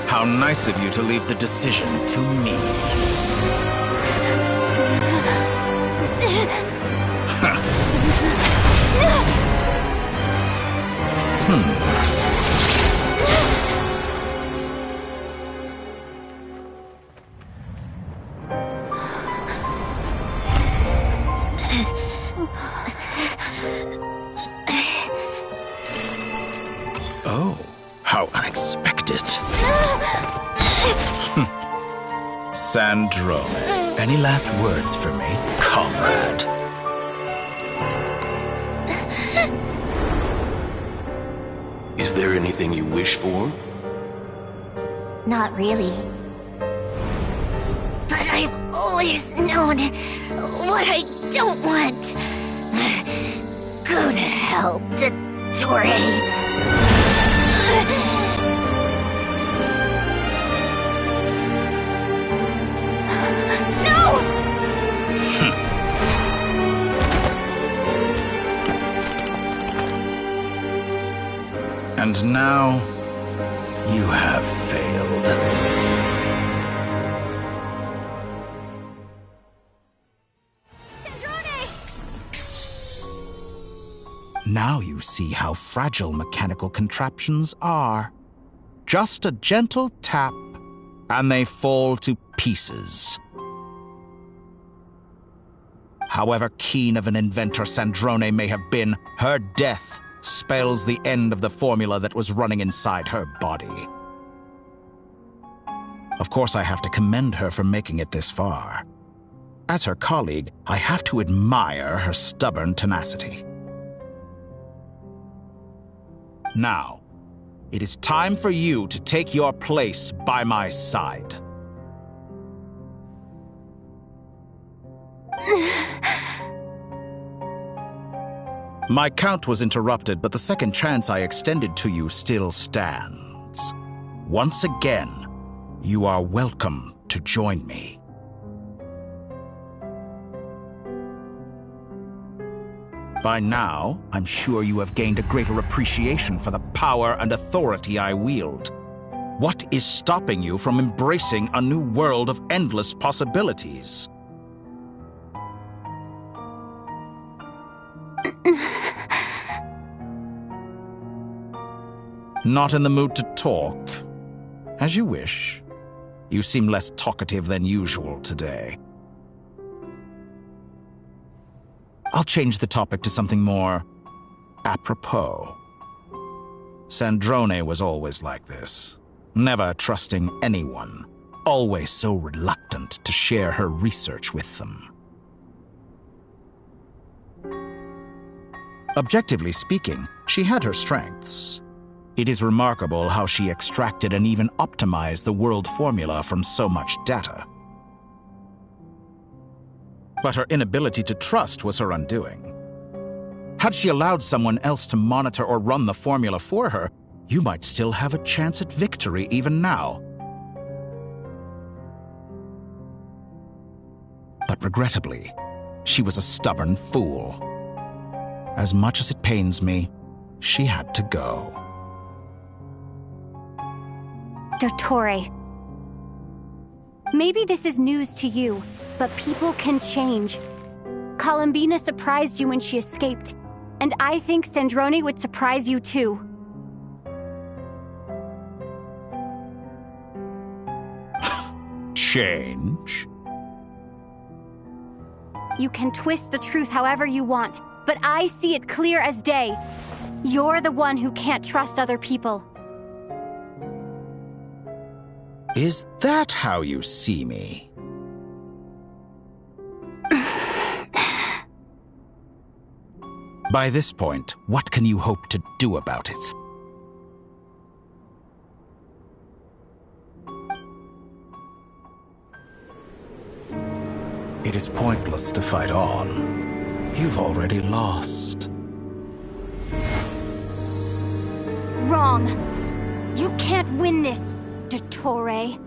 How nice of you to leave the decision to me. Oh, how unexpected. Sandrone, any last words for me, comrade? Is there anything you wish for? Not really. But I've always known what I don't want. Go to hell, Dottore. And now, you have failed. Now you see how fragile mechanical contraptions are. Just a gentle tap, and they fall to pieces. However keen of an inventor Sandrone may have been, her death spells the end of the formula that was running inside her body. Of course, I have to commend her for making it this far. As her colleague, I have to admire her stubborn tenacity. Now, it is time for you to take your place by my side. My count was interrupted, but the second chance I extended to you still stands. Once again, you are welcome to join me. By now, I'm sure you have gained a greater appreciation for the power and authority I wield. What is stopping you from embracing a new world of endless possibilities? Not in the mood to talk? As you wish. You seem less talkative than usual today. I'll change the topic to something more apropos. Sandrone was always like this, never trusting anyone, always so reluctant to share her research with them. Objectively speaking, she had her strengths. It is remarkable how she extracted and even optimized the world formula from so much data. But her inability to trust was her undoing. Had she allowed someone else to monitor or run the formula for her, you might still have a chance at victory even now. But regrettably, she was a stubborn fool. As much as it pains me, she had to go. Dottore. Maybe this is news to you, but people can change. Columbina surprised you when she escaped, and I think Sandrone would surprise you too. Change? You can twist the truth however you want, but I see it clear as day. You're the one who can't trust other people. Is that how you see me? By this point, what can you hope to do about it? It is pointless to fight on. You've already lost. Wrong. You can't win this, Dottore.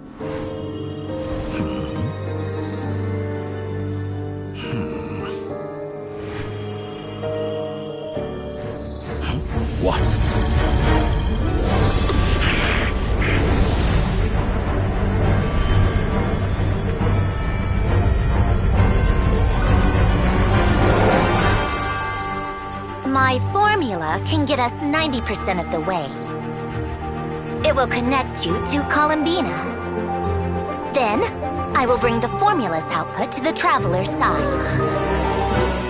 What? My formula can get us 90% of the way. It will connect you to Columbina. Then, I will bring the formula's output to the Traveler's side.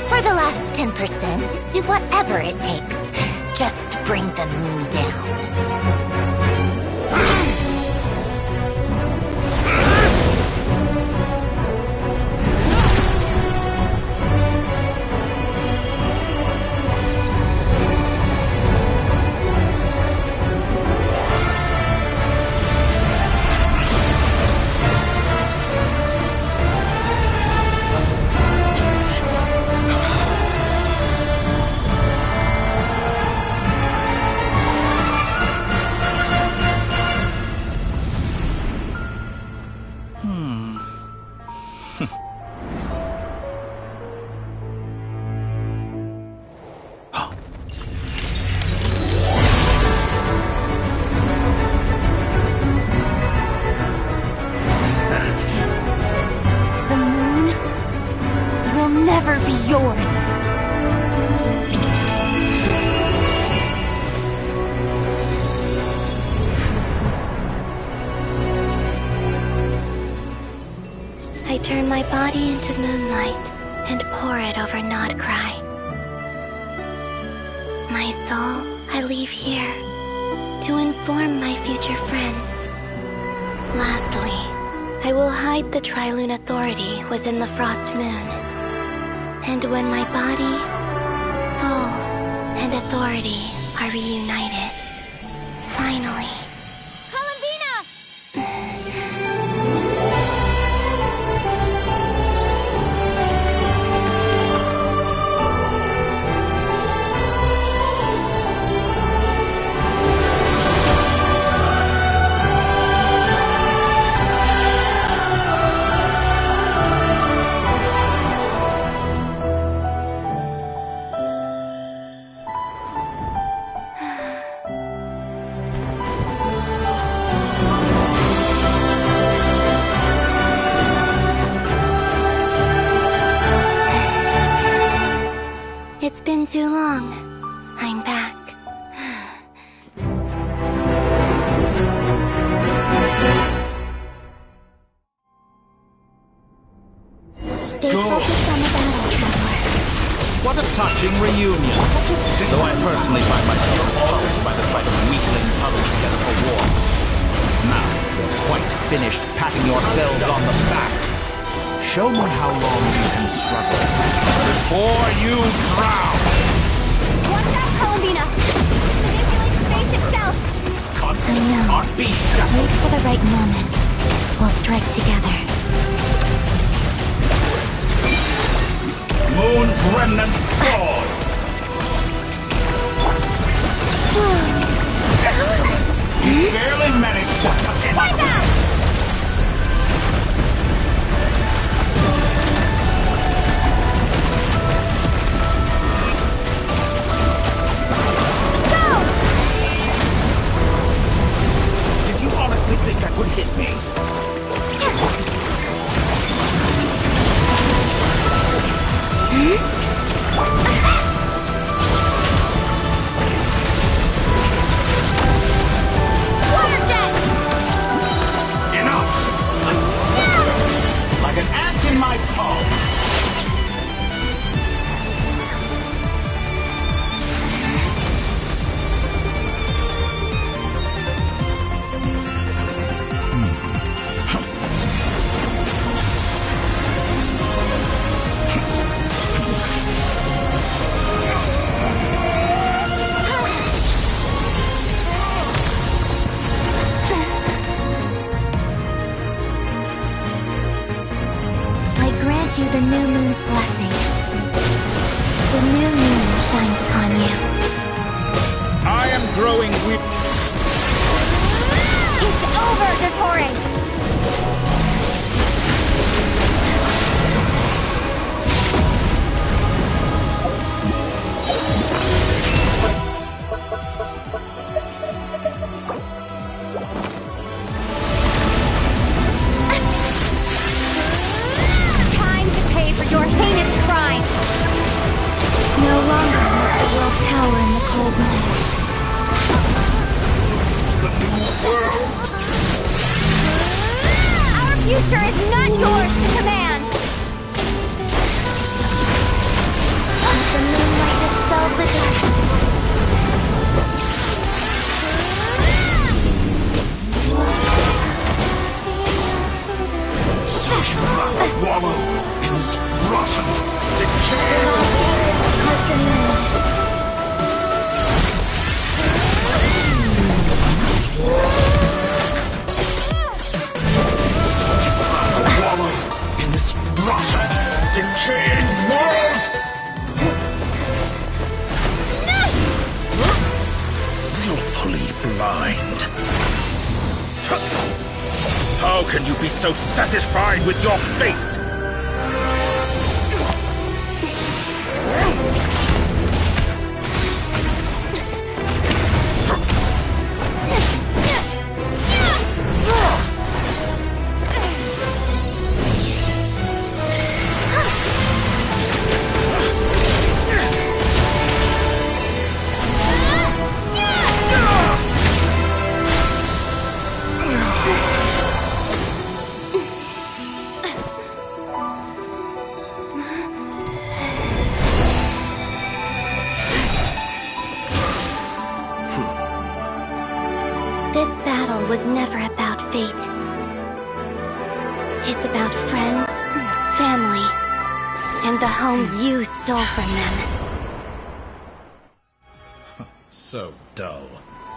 For the last 10%, do whatever it takes. Just bring the moon down. I turn my body into moonlight and pour it over Nodcry. My soul, I leave here to inform my future friends. Lastly, I will hide the Trilune Authority within the Frost Moon. And when my body, soul, and authority are reunited, finally... long, I'm back. Stay focused on the battle, traveler. What a touching reunion. Though I personally find myself repulsed by the sight of weaklings huddled together for war. Now you're quite finished patting yourselves on the back. Show me how long you can struggle before you drown. Watch out, Columbina! Manipulate space itself! Confidence can't be shackled. Wait for the right moment. We'll strike together. Moon's remnants fall. Excellent. You barely managed to touch my back. Did you honestly think that would hit me? Like an ant in my palm. You the new moon's blessing. The new moon shines upon you. I am growing weak. It's over, Dottore! Your heinous crime! No longer must the world cower in the cold night. The new world! Our future is not yours to command! The moonlight dispels the dark. Wallow in this rotten, decaying wallow in this rotten, decaying world! Willfully blind. How can you be so satisfied with your fate? Was never about fate. It's about friends, family, and the home you stole from them. So dull.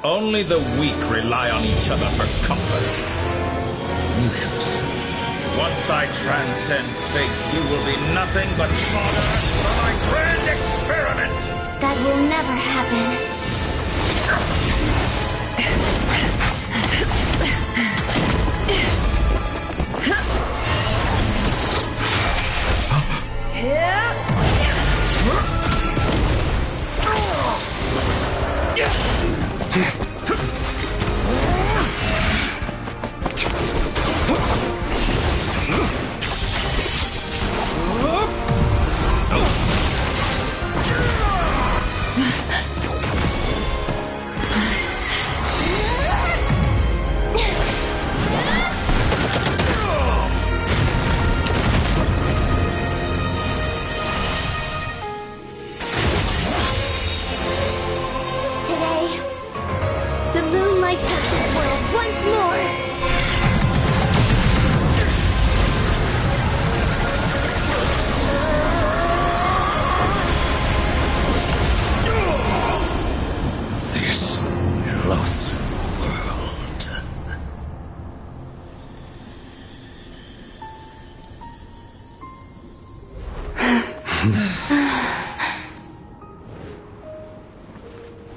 Only the weak rely on each other for comfort. You shall see. Once I transcend fate, you will be nothing but fodder for my grand experiment! That will never happen.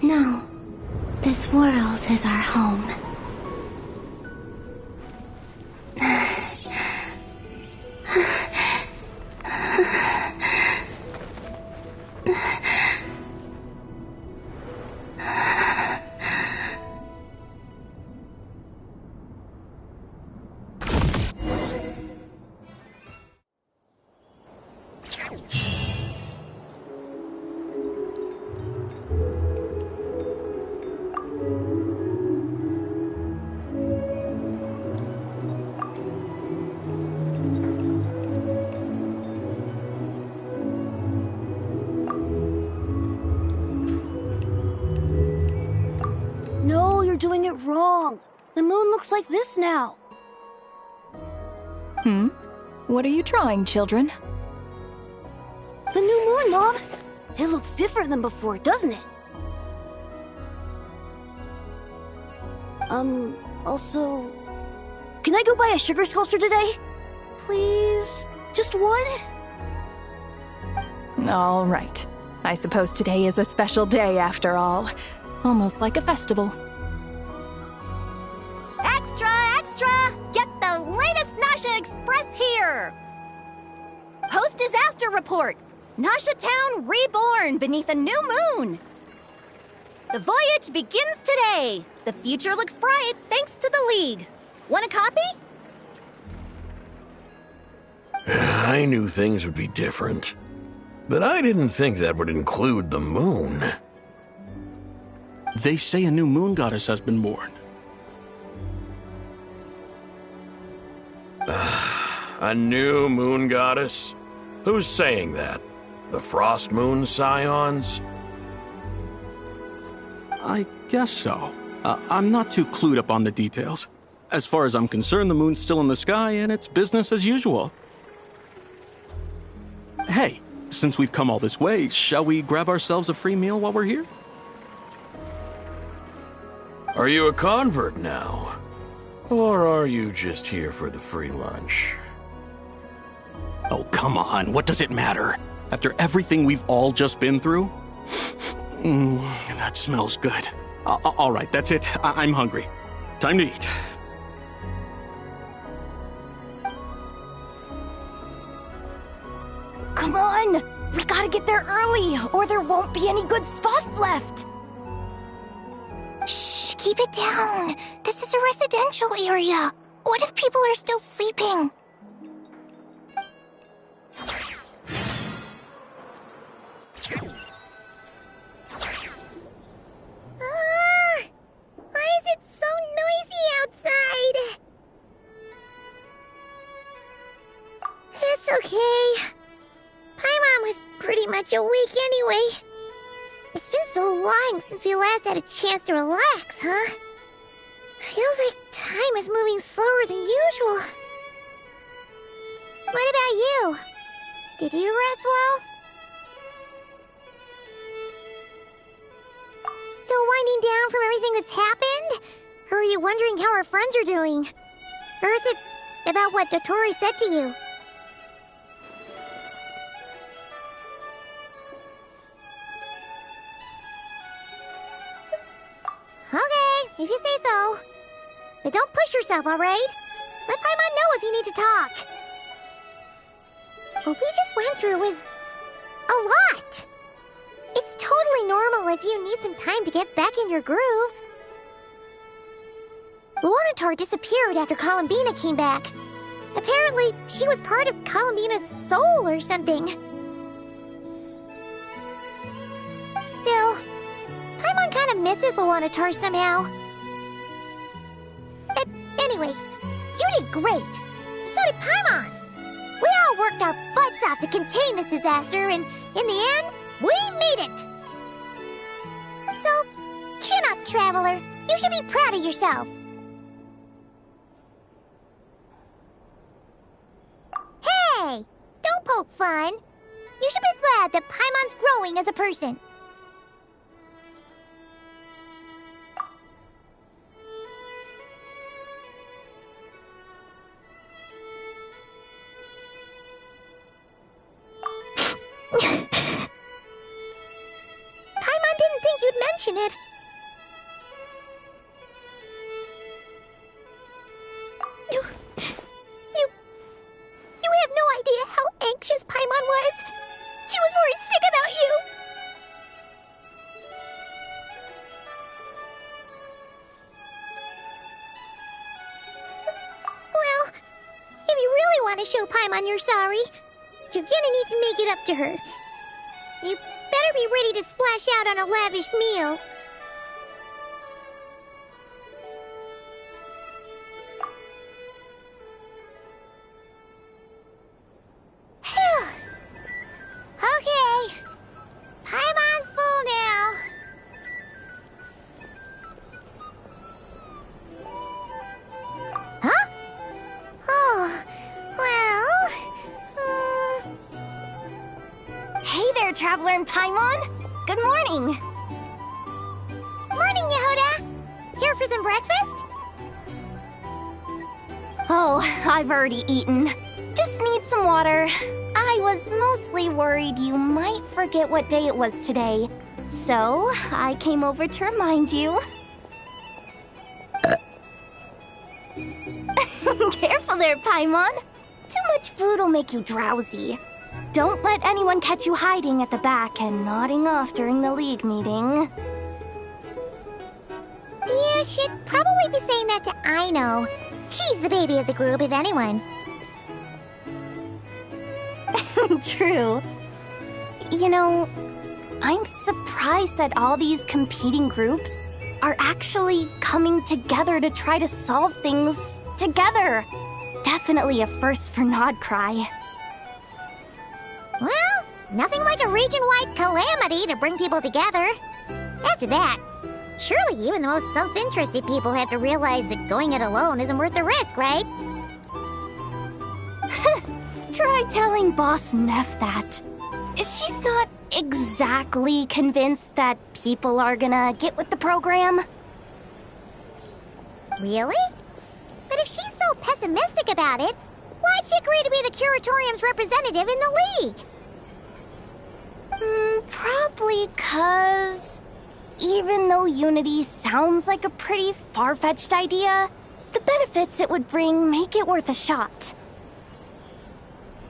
No, this world is our home. No, you're doing it wrong. The moon looks like this now. What are you drawing, children? The new moon, Mom. It looks different than before, doesn't it? Also... Can I go buy a sugar sculpture today? Please? Just one? All right. I suppose today is a special day after all. Almost like a festival. Extra, extra! Get the latest Nasha Express here! Post-disaster report! Nasha Town reborn beneath a new moon! The voyage begins today! The future looks bright thanks to the League. Want a copy? I knew things would be different, but I didn't think that would include the moon. They say a new moon goddess has been born. A new moon goddess? Who's saying that? The Frost Moon Scions? I guess so. I'm not too clued up on the details. As far as I'm concerned, the moon's still in the sky and it's business as usual. Hey, since we've come all this way, shall we grab ourselves a free meal while we're here? Are you a convert now? Or are you just here for the free lunch? Oh, come on. What does it matter? After everything we've all just been through? That smells good. All right, that's it. I'm hungry. Time to eat. Come on! We gotta get there early, or there won't be any good spots left! Shh, keep it down. This is a residential area. What if people are still sleeping? Why is it so noisy outside? It's okay. Paimon was pretty much awake anyway. It's been so long since we last had a chance to relax, huh? Feels like time is moving slower than usual. What about you? Did you rest well? Still winding down from everything that's happened? Or are you wondering how our friends are doing? Or is it about what Dotori said to you? Okay, if you say so. But don't push yourself, alright? Let Paimon know if you need to talk. What we just went through was a lot. It's totally normal if you need some time to get back in your groove. Luonatar disappeared after Columbina came back. Apparently, she was part of Columbina's soul or something. Still, misses Lawanatar somehow. Anyway, you did great. So did Paimon. We all worked our butts off to contain this disaster, and in the end, we made it. So, chin up, Traveler. You should be proud of yourself. Hey! Don't poke fun. You should be glad that Paimon's growing as a person. Paimon didn't think you'd mention it. You have no idea how anxious Paimon was. She was worried sick about you. Well, if you really want to show Paimon you're sorry, you're gonna need to make it up to her. You better be ready to splash out on a lavish meal. Okay. Paimon's full now. Huh? Oh, well... Hey there, Traveler and Paimon! Good morning! Morning, Yehuda! Here for some breakfast? Oh, I've already eaten. Just need some water. I was mostly worried you might forget what day it was today. So, I came over to remind you. Careful there, Paimon. Too much food will make you drowsy. Don't let anyone catch you hiding at the back and nodding off during the League meeting. You should probably be saying that to Aino. She's the baby of the group, if anyone. True. You know, I'm surprised that all these competing groups are actually coming together to try to solve things together. Definitely a first for Nodcry. Well, nothing like a region-wide calamity to bring people together. After that, surely even the most self-interested people have to realize that going it alone isn't worth the risk, right? Try telling Boss Neff that. She's not exactly convinced that people are gonna get with the program. Really? But if she's so pessimistic about it, why'd she agree to be the Curatorium's representative in the League? Probably 'cause even though Unity sounds like a pretty far-fetched idea, the benefits it would bring make it worth a shot.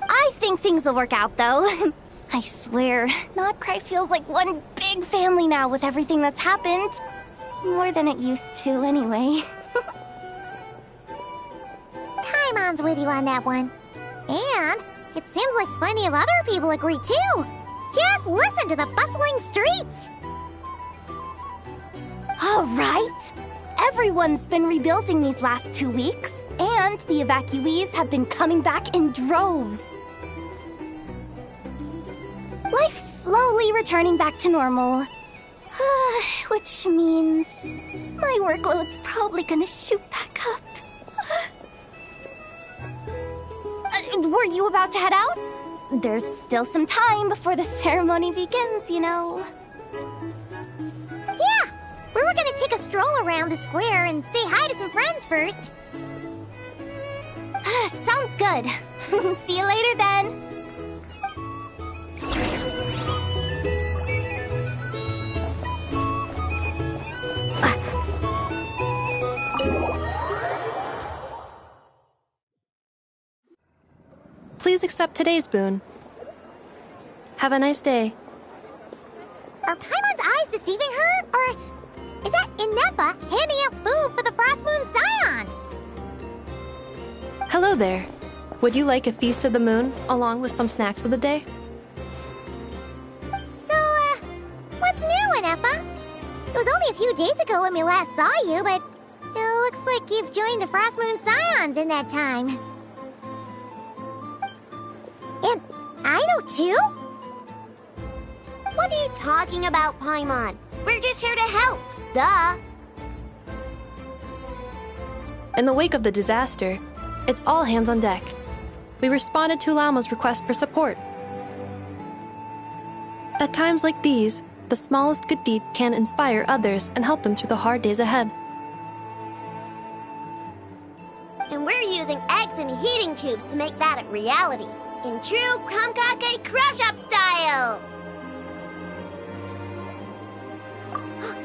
I think things will work out, though. I swear, Nodcry feels like one big family now with everything that's happened. More than it used to, anyway. Paimon's with you on that one. And it seems like plenty of other people agree, too. Just listen to the bustling streets! All right. Everyone's been rebuilding these last 2 weeks, and the evacuees have been coming back in droves. Life's slowly returning back to normal. Which means my workload's probably gonna shoot back up. Were you about to head out? There's still some time before the ceremony begins, you know. Yeah! We were gonna take a stroll around the square and say hi to some friends first. Sounds good. See you later then. Please accept today's boon. Have a nice day. Are Paimon's eyes deceiving her? Or is that Inefa handing out food for the Frostmoon Scions? Hello there. Would you like a feast of the moon, along with some snacks of the day? So, what's new, Inefa? It was only a few days ago when we last saw you, but it looks like you've joined the Frost Moon Scions in that time. And I know too? What are you talking about, Paimon? We're just here to help, duh. In the wake of the disaster, it's all hands on deck. We responded to Lama's request for support. At times like these, the smallest good deed can inspire others and help them through the hard days ahead. And we're using eggs and heating tubes to make that a reality, in true Kromkake Crab Shop style!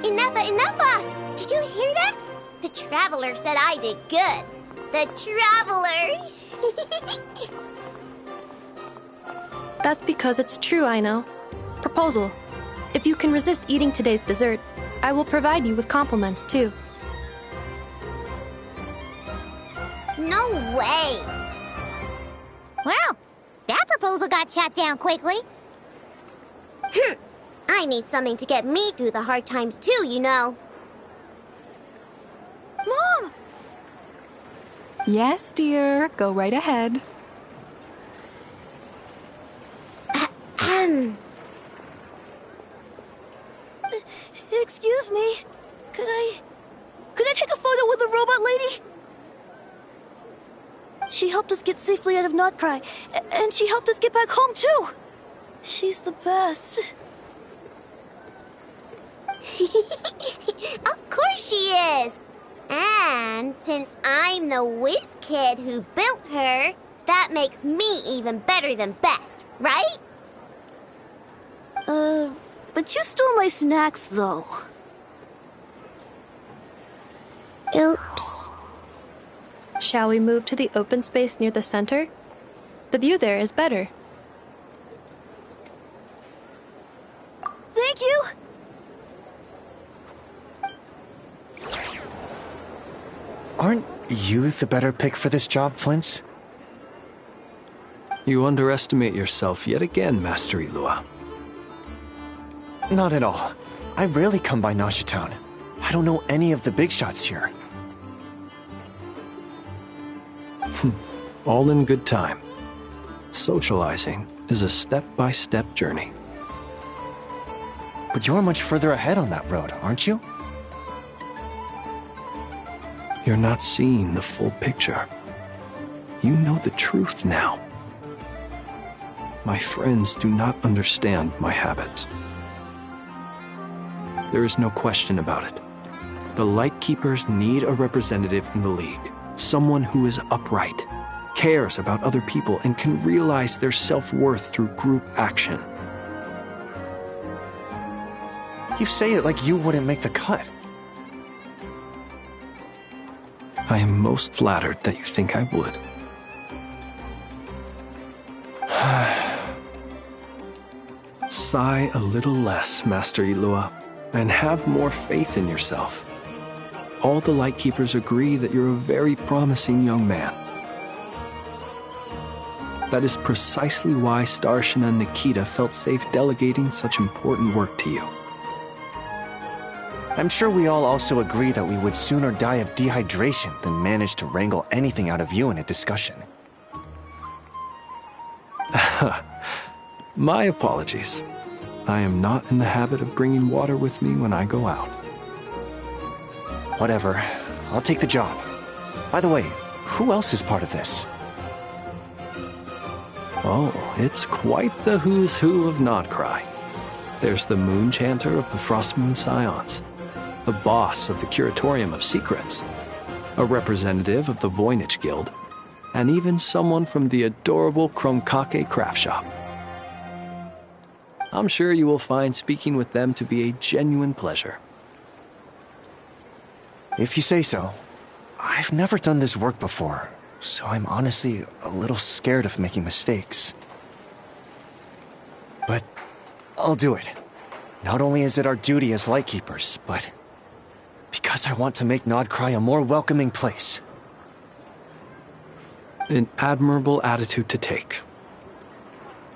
Enough! Did you hear that? The Traveler said I did good. The Traveler! That's because it's true, I know. Proposal. If you can resist eating today's dessert, I will provide you with compliments, too. No way! Well, that proposal got shot down quickly. I need something to get me through the hard times too, you know. Mom! Yes, dear. Go right ahead. Excuse me. Could I take a photo with the robot lady? She helped us get safely out of Notcry, and she helped us get back home too. She's the best. Of course she is! And since I'm the whiz kid who built her, that makes me even better than best, right? But you stole my snacks, though. Oops. Shall we move to the open space near the center? The view there is better. Thank you! Aren't you the better pick for this job, Flint's? You underestimate yourself yet again, Master Ilua. Not at all. I rarely come by Nasha Town. I don't know any of the big shots here. All in good time. Socializing is a step-by-step journey. But you're much further ahead on that road, aren't you? You're not seeing the full picture. You know the truth now. My friends do not understand my habits. There is no question about it. The Lightkeepers need a representative in the League. Someone who is upright, cares about other people, and can realize their self-worth through group action. You say it like you wouldn't make the cut. I am most flattered that you think I would. Sigh a little less, Master Ilua, and have more faith in yourself. All the Lightkeepers agree that you're a very promising young man. That is precisely why Starshin and Nikita felt safe delegating such important work to you. I'm sure we all also agree that we would sooner die of dehydration than manage to wrangle anything out of you in a discussion. My apologies. I am not in the habit of bringing water with me when I go out. Whatever. I'll take the job. By the way, who else is part of this? Oh, it's quite the who's who of Notcry. There's the Moon Chanter of the Frost Moon Scions, the boss of the Curatorium of Secrets, a representative of the Voynich Guild, and even someone from the adorable Kromkake Craft Shop. I'm sure you will find speaking with them to be a genuine pleasure. If you say so. I've never done this work before, so I'm honestly a little scared of making mistakes. But I'll do it. Not only is it our duty as Lightkeepers, but because I want to make Notcry a more welcoming place. An admirable attitude to take.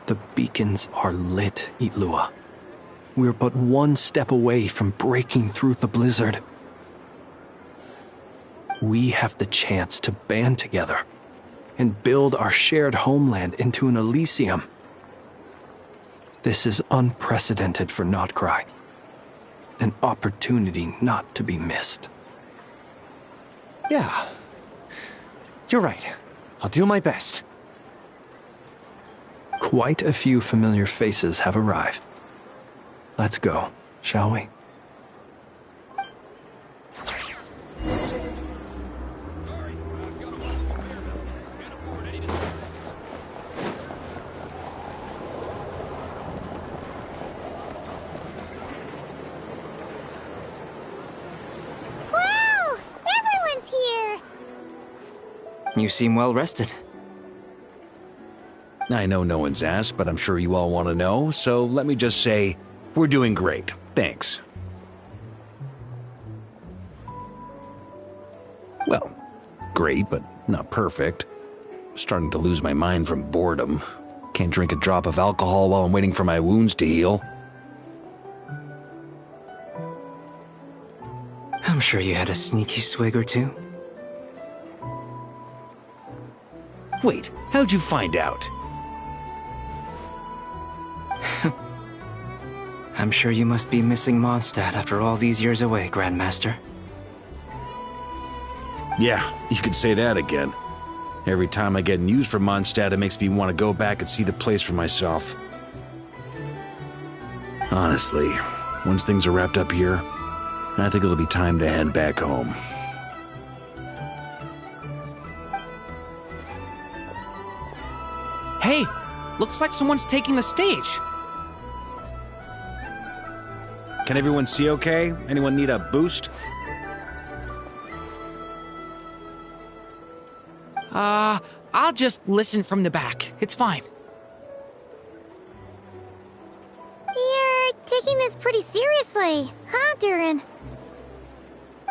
The beacons are lit, Ilua. We're but one step away from breaking through the blizzard. We have the chance to band together and build our shared homeland into an Elysium. This is unprecedented for Notcry. An opportunity not to be missed. Yeah. You're right. I'll do my best. Quite a few familiar faces have arrived. Let's go, shall we? Wow! Everyone's here! You seem well rested. I know no one's asked, but I'm sure you all want to know, so let me just say, we're doing great. Thanks. Well, great, but not perfect. I'm starting to lose my mind from boredom. Can't drink a drop of alcohol while I'm waiting for my wounds to heal. I'm sure you had a sneaky swig or two. Wait, how'd you find out? I'm sure you must be missing Mondstadt after all these years away, Grandmaster. Yeah, you could say that again. Every time I get news from Mondstadt, it makes me want to go back and see the place for myself. Honestly, once things are wrapped up here, I think it'll be time to head back home. Hey, looks like someone's taking the stage. Can everyone see okay? Anyone need a boost? I'll just listen from the back. It's fine. You're taking this pretty seriously, huh, Durin?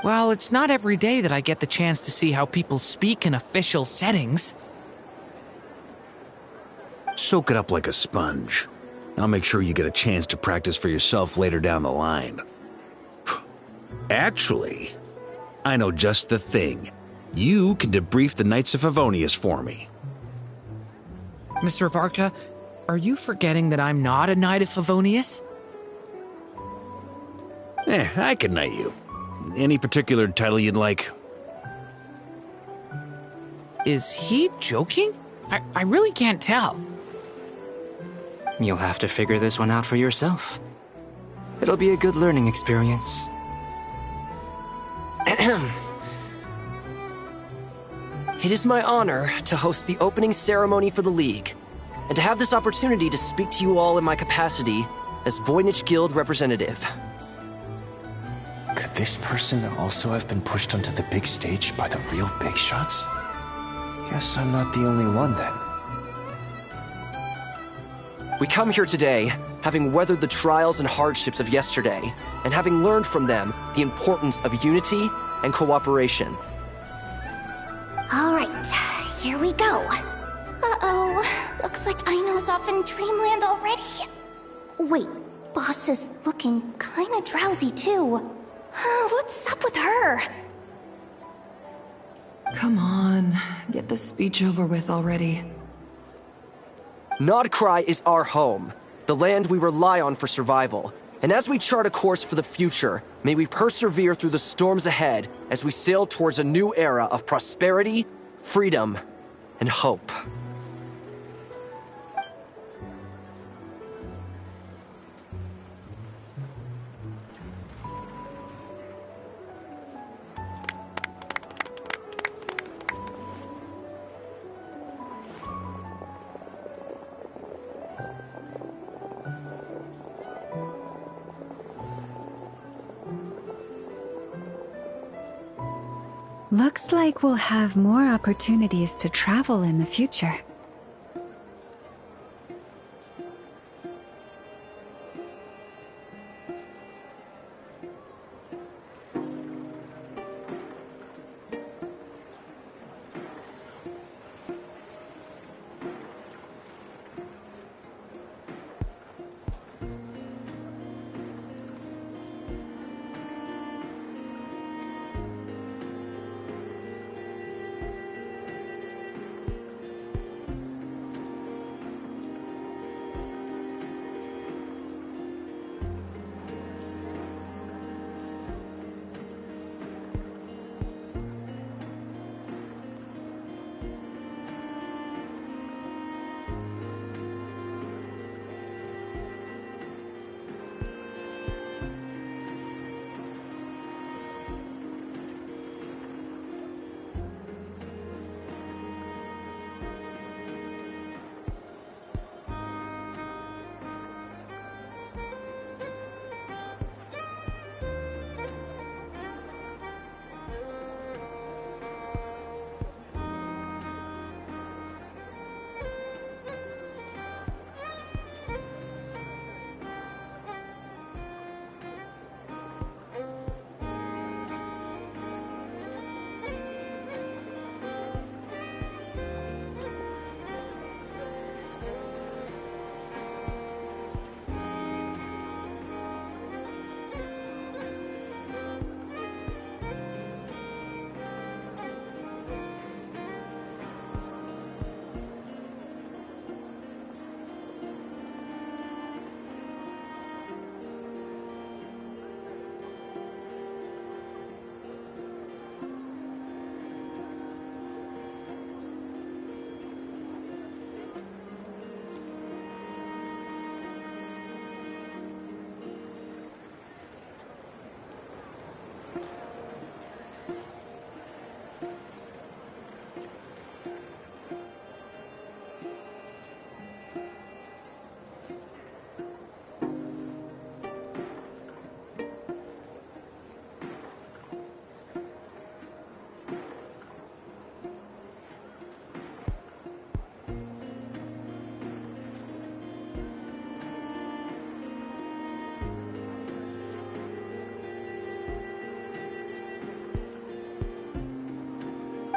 Well, it's not every day that I get the chance to see how people speak in official settings. Soak it up like a sponge. I'll make sure you get a chance to practice for yourself later down the line. Actually, I know just the thing. You can debrief the Knights of Favonius for me. Mr. Varka, are you forgetting that I'm not a Knight of Favonius? I can knight you. Any particular title you'd like? Is he joking? I really can't tell. You'll have to figure this one out for yourself. It'll be a good learning experience. It is my honor to host the opening ceremony for the League, and to have this opportunity to speak to you all in my capacity as Voynich Guild representative. Could this person also have been pushed onto the big stage by the real big shots? Guess I'm not the only one then. We come here today, having weathered the trials and hardships of yesterday, and having learned from them the importance of unity and cooperation. All right, here we go. Uh-oh, looks like Aino's off in Dreamland already. Wait, Boss is looking kinda drowsy too. What's up with her? Come on, get the speech over with already. Nodcry is our home, the land we rely on for survival. And as we chart a course for the future, may we persevere through the storms ahead as we sail towards a new era of prosperity, freedom, and hope. Looks like we'll have more opportunities to travel in the future.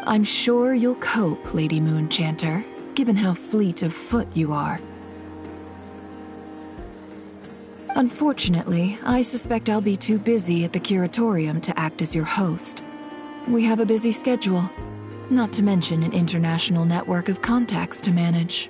I'm sure you'll cope, Lady Moonchanter, given how fleet of foot you are. Unfortunately, I suspect I'll be too busy at the Curatorium to act as your host. We have a busy schedule, not to mention an international network of contacts to manage.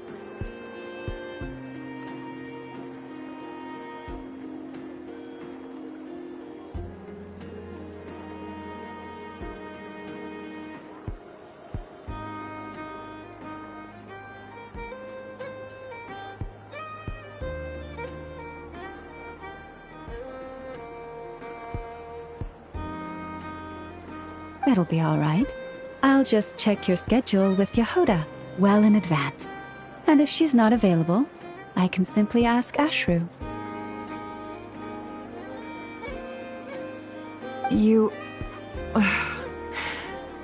It'll be all right. I'll just check your schedule with Yehoda well in advance. And if she's not available, I can simply ask Ashru.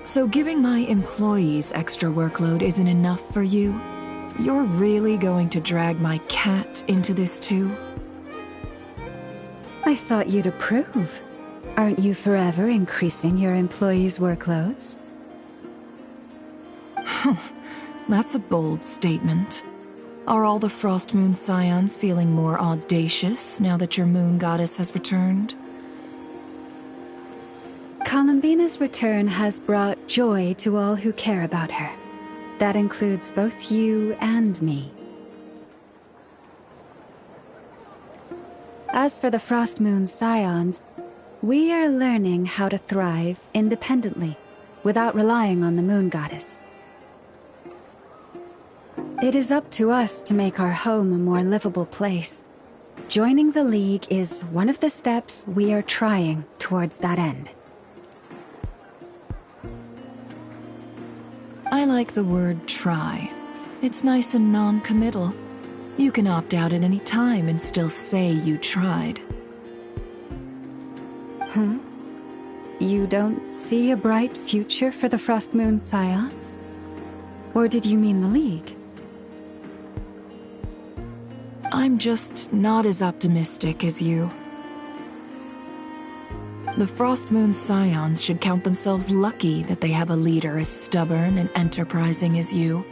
So giving my employees extra workload isn't enough for you? You're really going to drag my cat into this too? I thought you'd approve. Aren't you forever increasing your employees' workloads? That's a bold statement. Are all the Frost Moon Scions feeling more audacious now that your moon goddess has returned? Columbina's return has brought joy to all who care about her. That includes both you and me. As for the Frost Moon Scions, we are learning how to thrive independently, without relying on the moon goddess. It is up to us to make our home a more livable place. Joining the League is one of the steps we are trying towards that end. I like the word try. It's nice and non-committal. You can opt out at any time and still say you tried. You don't see a bright future for the Frost Moon Scions? Or did you mean the League? I'm just not as optimistic as you. The Frost Moon Scions should count themselves lucky that they have a leader as stubborn and enterprising as you.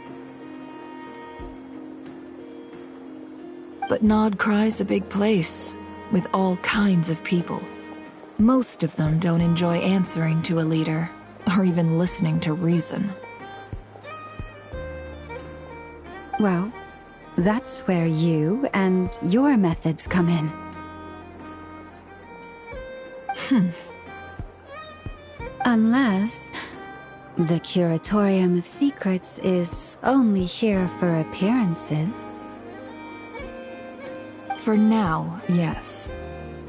But Nodcry's a big place, with all kinds of people. Most of them don't enjoy answering to a leader, or even listening to reason. Well, that's where you and your methods come in. Unless the Curatorium of Secrets is only here for appearances. For now, yes.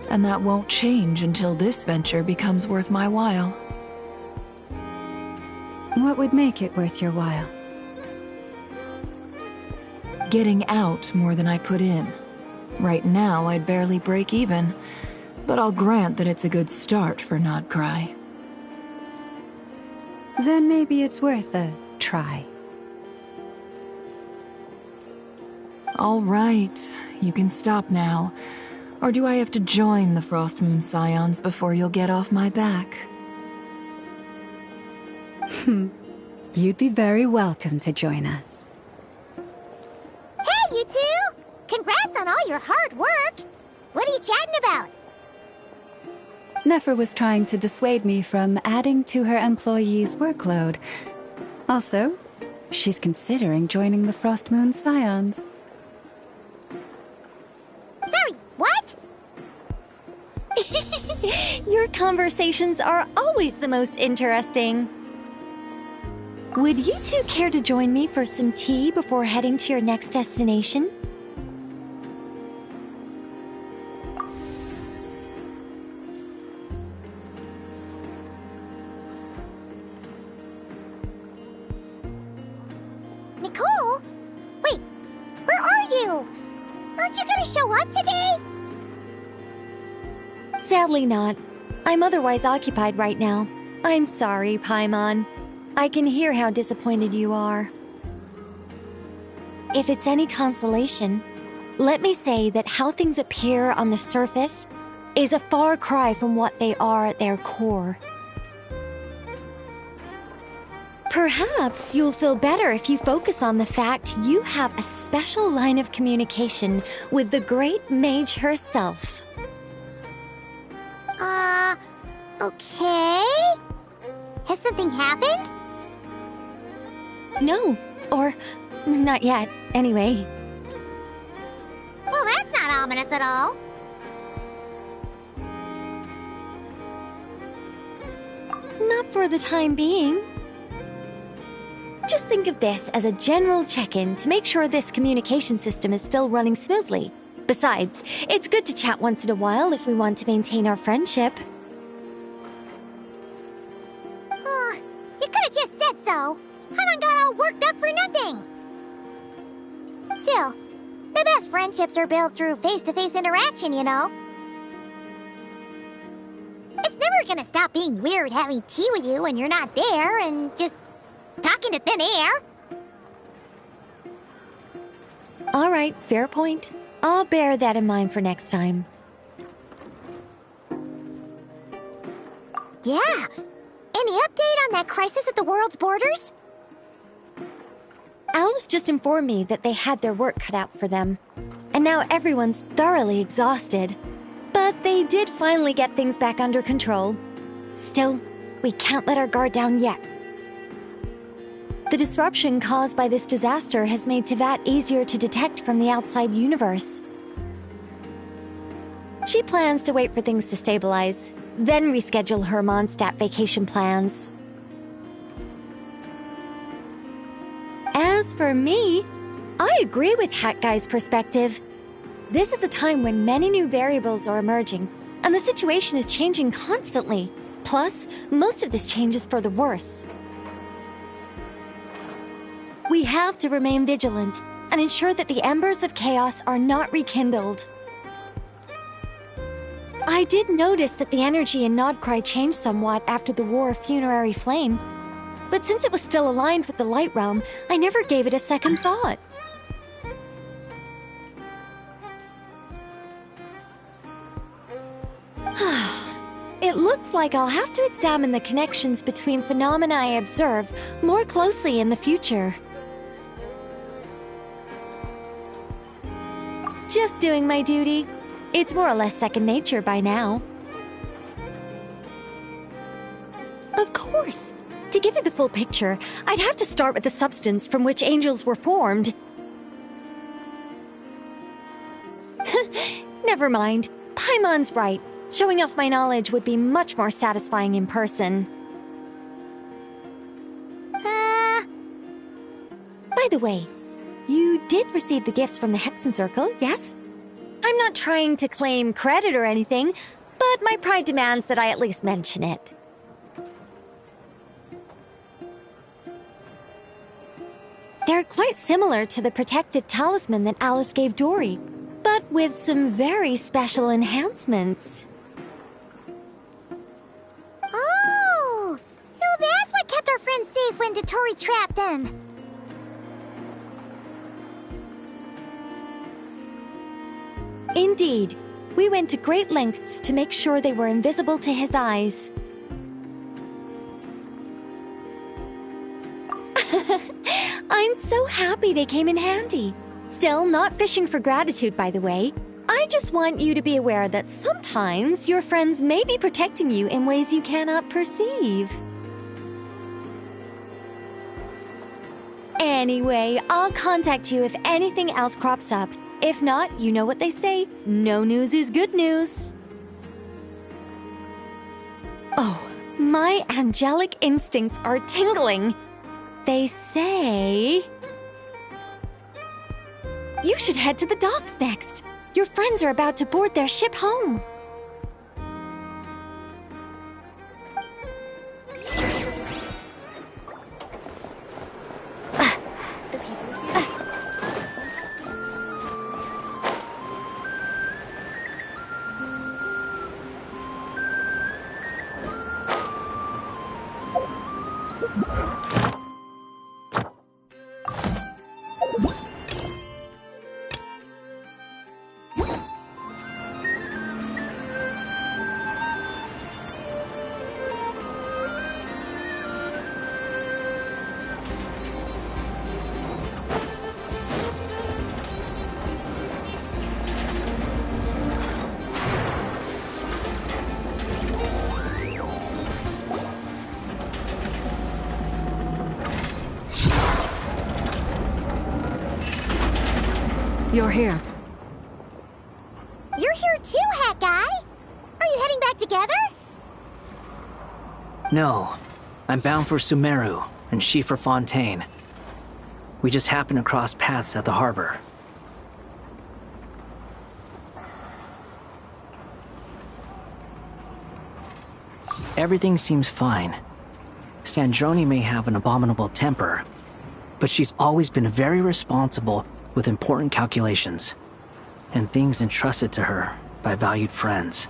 And that won't change until this venture becomes worth my while. What would make it worth your while? Getting out more than I put in. Right now, I'd barely break even, but I'll grant that it's a good start for Nodcry. Then maybe it's worth a try. All right, you can stop now. Or do I have to join the Frost Moon Scions before you'll get off my back? You'd be very welcome to join us. Hey, you two! Congrats on all your hard work! What are you chatting about? Nefer was trying to dissuade me from adding to her employees' workload. Also, she's considering joining the Frost Moon Scions. Sorry, what? Your conversations are always the most interesting. Would you two care to join me for some tea before heading to your next destination? Nicole? Wait, where are you? Aren't you gonna show up today? Sadly not. I'm otherwise occupied right now. I'm sorry, Paimon. I can hear how disappointed you are. If it's any consolation, let me say that how things appear on the surface is a far cry from what they are at their core. Perhaps you'll feel better if you focus on the fact you have a special line of communication with the great mage herself. Okay? Has something happened? No, or not yet, anyway. Well, that's not ominous at all. Not for the time being. Just think of this as a general check-in to make sure this communication system is still running smoothly. Besides, it's good to chat once in a while if we want to maintain our friendship. You could have just said so. Haven't got all worked up for nothing. Still, the best friendships are built through face-to-face interaction, you know. It's never gonna stop being weird having tea with you when you're not there and just talking to thin air. All right, fair point. I'll bear that in mind for next time. Yeah. Any update on that crisis at the world's borders? Alice just informed me that they had their work cut out for them. And now everyone's thoroughly exhausted. But they did finally get things back under control. Still, we can't let our guard down yet. The disruption caused by this disaster has made Teyvat easier to detect from the outside universe. She plans to wait for things to stabilize, then reschedule her Mondstadt vacation plans. As for me, I agree with Hat Guy's perspective. This is a time when many new variables are emerging, and the situation is changing constantly. Plus, most of this change is for the worse. We have to remain vigilant and ensure that the embers of chaos are not rekindled. I did notice that the energy in Nodcry changed somewhat after the War of Funerary Flame, but since it was still aligned with the Light Realm, I never gave it a second thought. It looks like I'll have to examine the connections between phenomena I observe more closely in the future. Just doing my duty. It's more or less second nature by now. Of course. To give you the full picture, I'd have to start with the substance from which angels were formed. Never mind. Paimon's right. Showing off my knowledge would be much more satisfying in person. By the way, you did receive the gifts from the Hexen Circle, yes? I'm not trying to claim credit or anything, but my pride demands that I at least mention it. They're quite similar to the protective talisman that Alice gave Dory, but with some very special enhancements. Oh! So that's what kept our friends safe when Dotori trapped them. Indeed. We went to great lengths to make sure they were invisible to his eyes. I'm so happy they came in handy. Still, not fishing for gratitude, by the way. I just want you to be aware that sometimes your friends may be protecting you in ways you cannot perceive. Anyway, I'll contact you if anything else crops up. If not, you know what they say, no news is good news. Oh, my angelic instincts are tingling. They say... You should head to the docks next. Your friends are about to board their ship home. you're here. You're here too, Hat Guy! Are you heading back together? No. I'm bound for Sumeru, and she for Fontaine. We just happened to cross paths at the harbor. Everything seems fine. Sandrone may have an abominable temper, but she's always been very responsible with important calculations, and things entrusted to her by valued friends.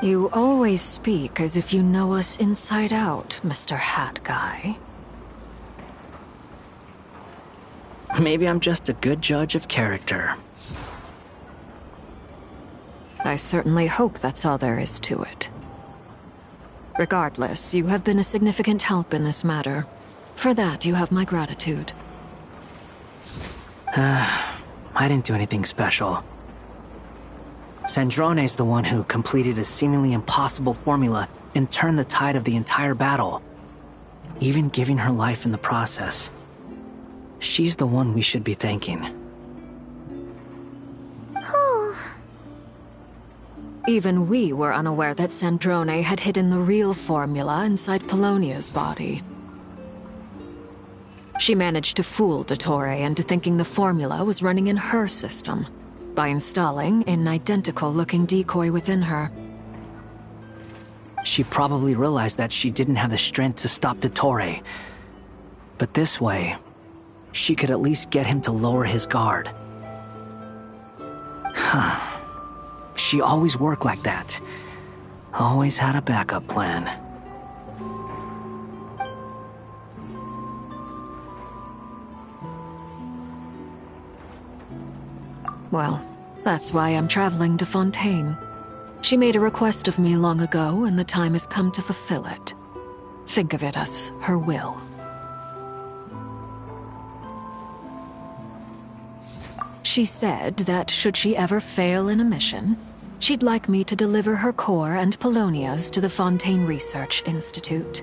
You always speak as if you know us inside out, Mr. Hat Guy. Maybe I'm just a good judge of character. I certainly hope that's all there is to it. Regardless, you have been a significant help in this matter. For that, you have my gratitude. I didn't do anything special. Sandrone's the one who completed a seemingly impossible formula and turned the tide of the entire battle, even giving her life in the process. She's the one we should be thanking. Even we were unaware that Sandrone had hidden the real formula inside Polonia's body. She managed to fool Dottore into thinking the formula was running in her system by installing an identical-looking decoy within her. She probably realized that she didn't have the strength to stop Dottore. But this way, she could at least get him to lower his guard. She always worked like that. Always had a backup plan. Well, that's why I'm traveling to Fontaine. She made a request of me long ago, and the time has come to fulfill it. Think of it as her will. She said that should she ever fail in a mission, she'd like me to deliver her core and Polonia's to the Fontaine Research Institute.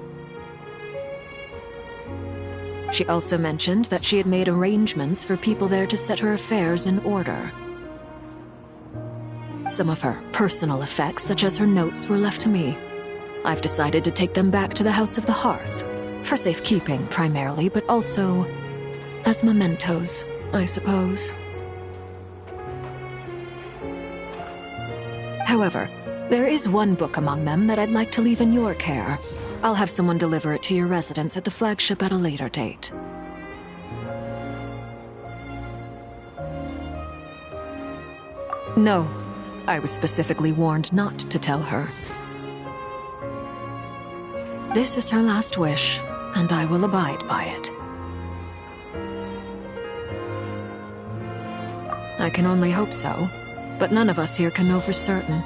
She also mentioned that she had made arrangements for people there to set her affairs in order. Some of her personal effects, such as her notes, were left to me. I've decided to take them back to the House of the Hearth, for safekeeping primarily, but also as mementos, I suppose. However, there is one book among them that I'd like to leave in your care. I'll have someone deliver it to your residence at the flagship at a later date. No, I was specifically warned not to tell her. This is her last wish, and I will abide by it. I can only hope so, but none of us here can know for certain.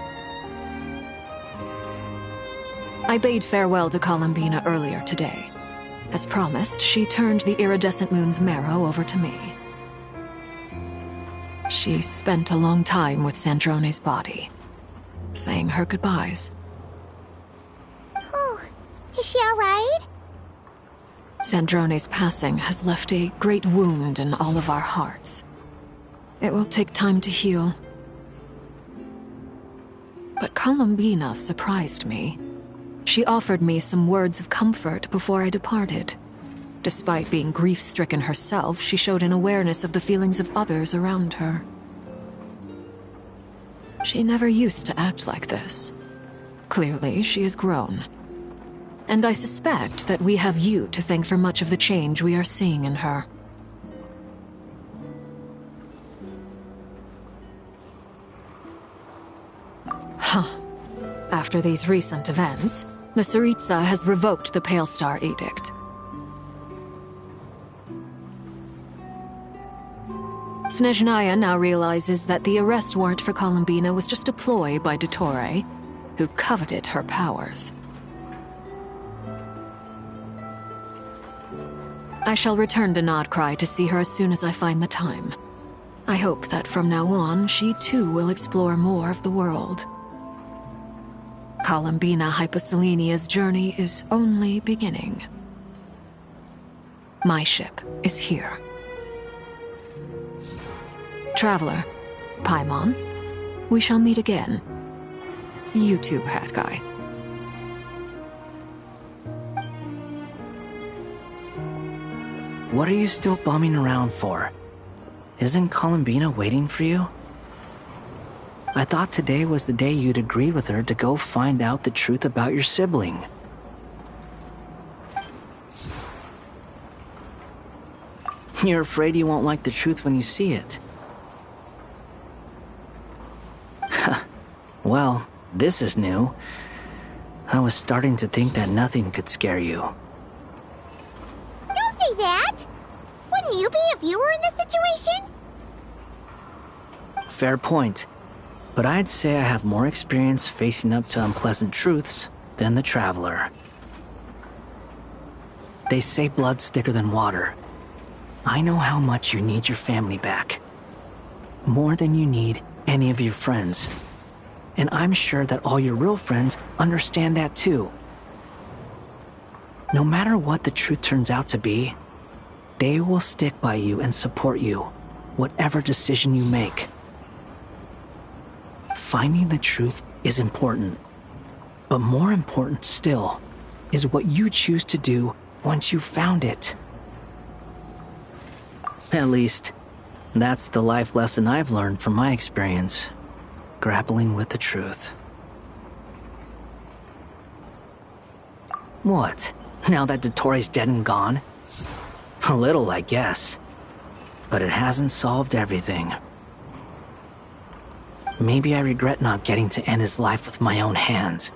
I bade farewell to Columbina earlier today. As promised, she turned the iridescent moon's marrow over to me. She spent a long time with Sandrone's body, saying her goodbyes. Oh, is she alright? Sandrone's passing has left a great wound in all of our hearts. It will take time to heal. But Columbina surprised me. She offered me some words of comfort before I departed. Despite being grief-stricken herself, she showed an awareness of the feelings of others around her. She never used to act like this. Clearly, she has grown. And I suspect that we have you to thank for much of the change we are seeing in her. After these recent events, the Tsaritsa has revoked the Pale Star Edict. Snezhnaya now realizes that the arrest warrant for Columbina was just a ploy by Dottore, who coveted her powers. I shall return to Nodcry to see her as soon as I find the time. I hope that from now on, she too will explore more of the world. Columbina Hyposelenia's journey is only beginning. My ship is here. Traveler, Paimon, we shall meet again. You too, Hat Guy. What are you still bumming around for? Isn't Columbina waiting for you? I thought today was the day you'd agreed with her to go find out the truth about your sibling. You're afraid you won't like the truth when you see it. Well, this is new. I was starting to think that nothing could scare you. Don't say that! Wouldn't you be if you were in this situation? Fair point. But I'd say I have more experience facing up to unpleasant truths than the Traveler. They say blood's thicker than water. I know how much you need your family back. More than you need any of your friends. And I'm sure that all your real friends understand that too. No matter what the truth turns out to be, they will stick by you and support you, whatever decision you make. Finding the truth is important, but more important still is what you choose to do once you've found it. At least, that's the life lesson I've learned from my experience, grappling with the truth. What? Now that Dottoro's dead and gone? A little, I guess. But it hasn't solved everything. Maybe I regret not getting to end his life with my own hands.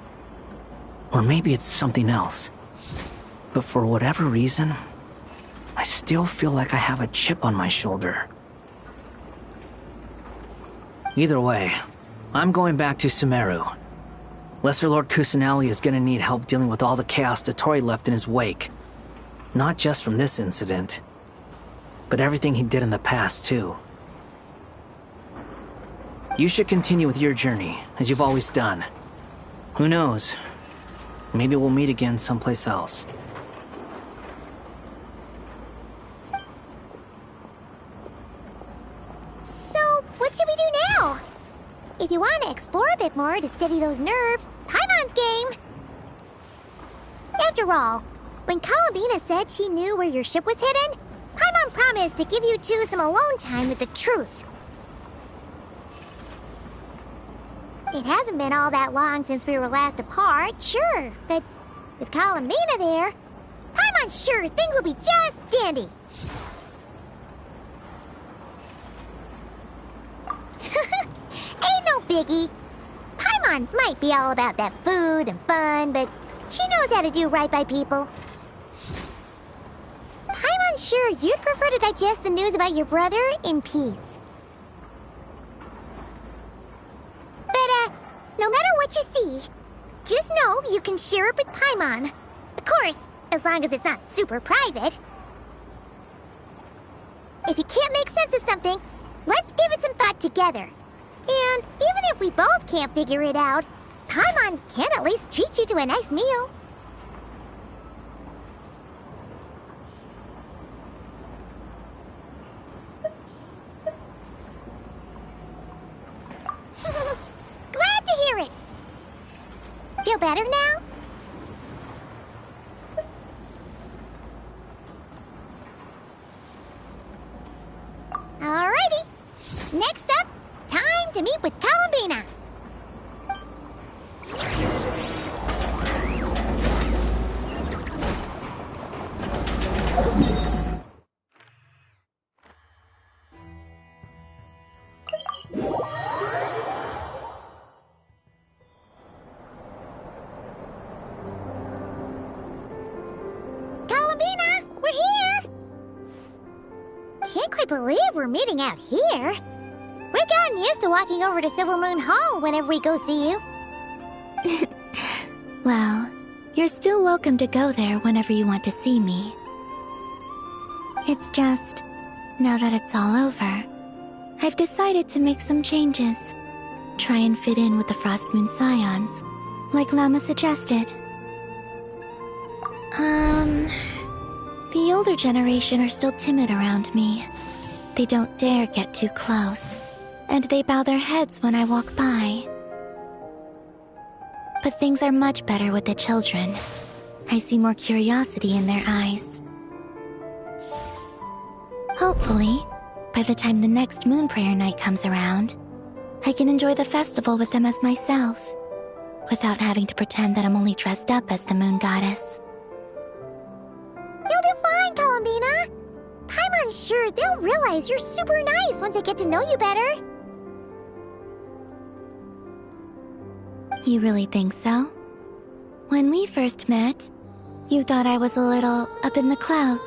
Or maybe it's something else. But for whatever reason, I still feel like I have a chip on my shoulder. Either way, I'm going back to Sumeru. Lesser Lord Kusanali is gonna need help dealing with all the chaos Dottori left in his wake. Not just from this incident, but everything he did in the past, too. You should continue with your journey, as you've always done. Who knows? Maybe we'll meet again someplace else. So, what should we do now? If you want to explore a bit more to steady those nerves, Paimon's game! After all, when Columbina said she knew where your ship was hidden, Paimon promised to give you two some alone time with the truth. It hasn't been all that long since we were last apart, sure, but with Columbina there, Paimon's sure things will be just dandy. Ain't no biggie. Paimon might be all about that food and fun, but she knows how to do right by people. Paimon's sure you'd prefer to digest the news about your brother in peace. But, no matter what you see, just know you can share it with Paimon. Of course, as long as it's not super private. If you can't make sense of something, let's give it some thought together. And even if we both can't figure it out, Paimon can at least treat you to a nice meal. Glad to hear it! Feel better now? Alrighty! Next up, time to meet with Columbina! Columbina, we're here! Can't quite believe we're meeting out here. We've gotten used to walking over to Silver Moon Hall whenever we go see you. Well, you're still welcome to go there whenever you want to see me. It's just, now that it's all over, I've decided to make some changes. Try and fit in with the Frost Moon Scions, like Lama suggested. The older generation are still timid around me. They don't dare get too close, and they bow their heads when I walk by. But things are much better with the children. I see more curiosity in their eyes. Hopefully, by the time the next moon prayer night comes around, I can enjoy the festival with them as myself, without having to pretend that I'm only dressed up as the moon goddess. You'll do fine, Columbina. Paimon's sure they'll realize you're super nice once they get to know you better. You really think so? When we first met, you thought I was a little up in the clouds.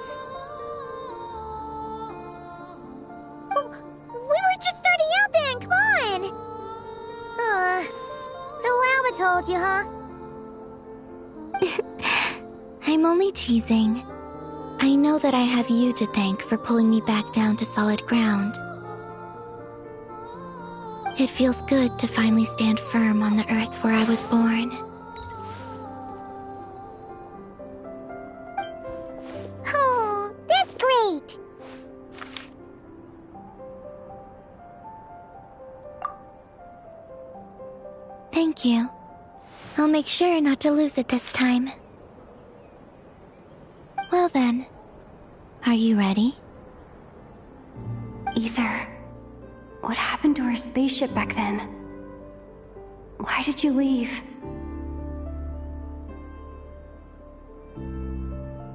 We were just starting out then, come on! So Alma told you, huh? I'm only teasing. I know that I have you to thank for pulling me back down to solid ground. It feels good to finally stand firm on the earth where I was born. Oh, that's great! Thank you. I'll make sure not to lose it this time. Well then, are you ready? Ether, what happened to our spaceship back then? Why did you leave?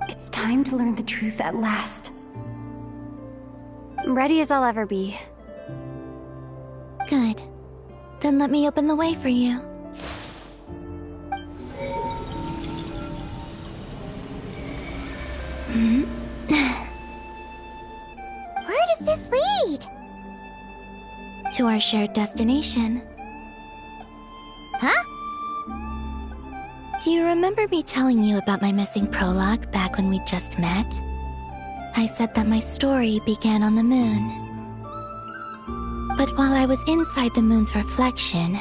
It's time to learn the truth at last. I'm ready as I'll ever be. Good. Then let me open the way for you. Where does this lead? To our shared destination. Huh? Do you remember me telling you about my missing prologue back when we just met? I said that my story began on the moon. But while I was inside the moon's reflection,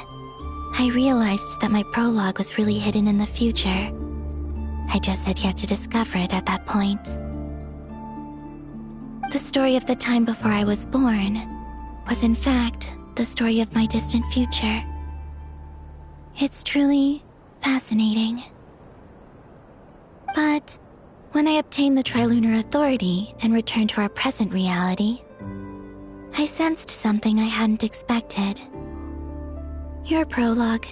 I realized that my prologue was really hidden in the future. I just had yet to discover it at that point. The story of the time before I was born was in fact the story of my distant future. It's truly fascinating. But when I obtained the Trilunar Authority and returned to our present reality, I sensed something I hadn't expected. Your prologue.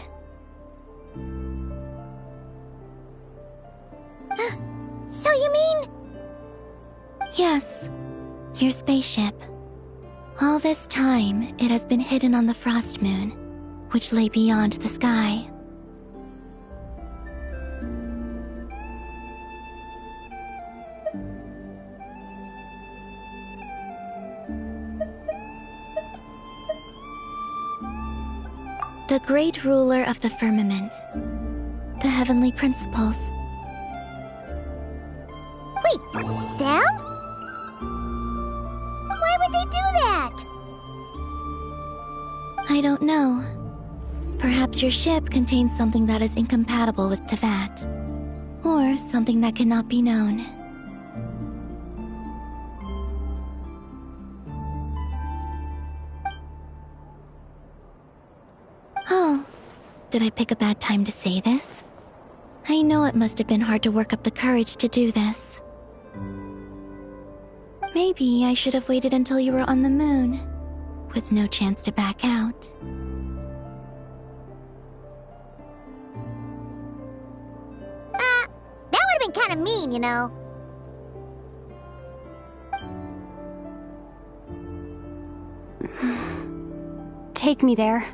So you mean... Yes, your spaceship. All this time, it has been hidden on the Frost Moon, which lay beyond the sky. The great ruler of the firmament. The heavenly principles. Wait, them? Why would they do that? I don't know. Perhaps your ship contains something that is incompatible with Tevat. Or something that cannot be known. Oh, did I pick a bad time to say this? I know it must have been hard to work up the courage to do this. Maybe I should have waited until you were on the moon, with no chance to back out. That would have been kind of mean, you know. Take me there.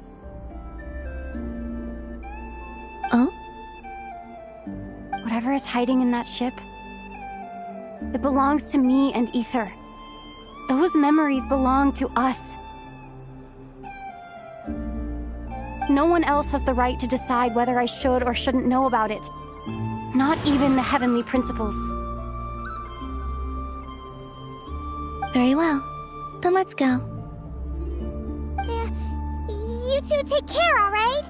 Oh? Whatever is hiding in that ship, it belongs to me and Ether. Those memories belong to us. No one else has the right to decide whether I should or shouldn't know about it. Not even the heavenly principles. Very well. Then let's go. You two take care, alright?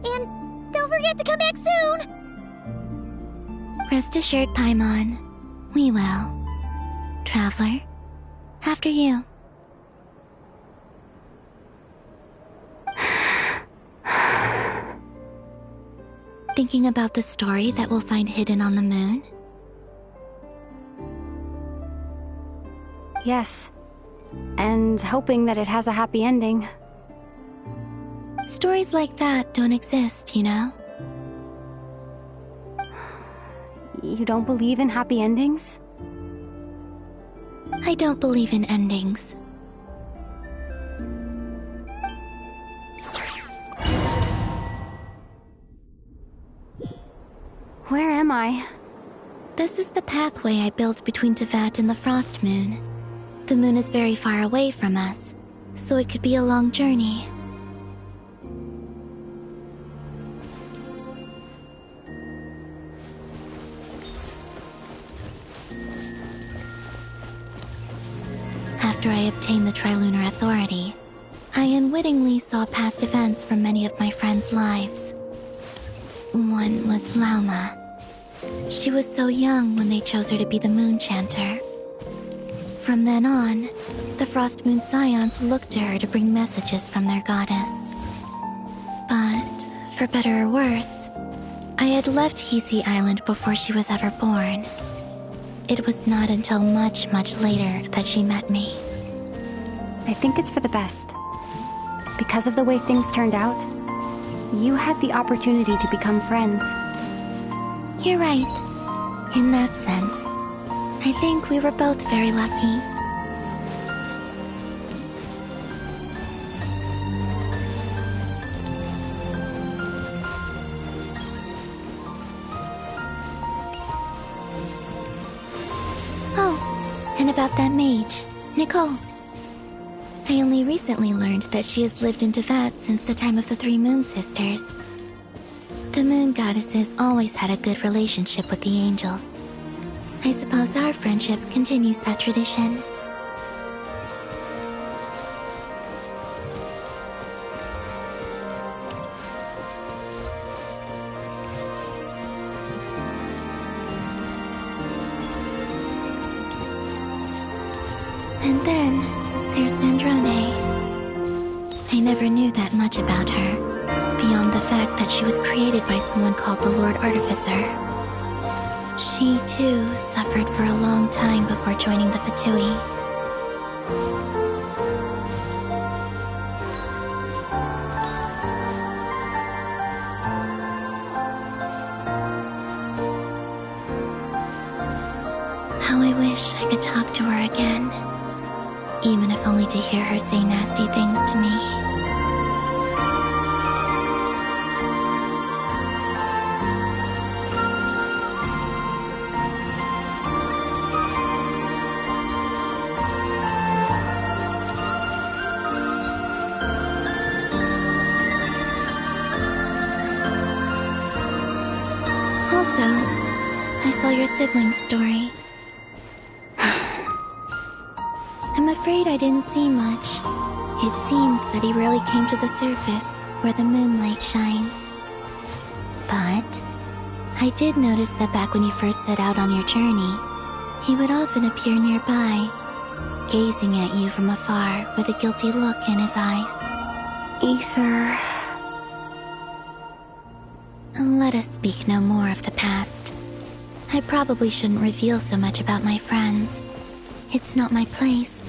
And don't forget to come back soon! Rest assured, Paimon. We will. Traveler, after you. thinking about the story that we'll find hidden on the moon? Yes. And hoping that it has a happy ending. Stories like that don't exist, you know? You don't believe in happy endings? I don't believe in endings. Where am I? This is the pathway I built between Tevat and the Frost Moon. The moon is very far away from us, so it could be a long journey. After I obtained the Trilunar Authority, I unwittingly saw past events from many of my friends' lives. One was Lauma. She was so young when they chose her to be the Moon Chanter. From then on, the Frost Moon Scions looked to her to bring messages from their goddess. But, for better or worse, I had left Hisi Island before she was ever born. It was not until much, much later that she met me. I think it's for the best. Because of the way things turned out, you had the opportunity to become friends. You're right. In that sense, I think we were both very lucky. Oh, and about that mage, Nicole. I only recently learned that she has lived in Tevat since the time of the Three Moon Sisters. The Moon Goddesses always had a good relationship with the angels. I suppose our friendship continues that tradition. And then, there's Sandrone. I never knew that much about her, beyond the fact that she was created by someone called the Lord Artificer. She, too, suffered for a long time before joining the Fatui. How I wish I could talk to her again, even if only to hear her say nasty things to me. Also, I saw your sibling's story. I'm afraid I didn't see much. It seems that he rarely came to the surface, where the moonlight shines. But I did notice that back when you first set out on your journey, he would often appear nearby, gazing at you from afar with a guilty look in his eyes. Ether. Let us speak no more of the past. I probably shouldn't reveal so much about my friends. It's not my place.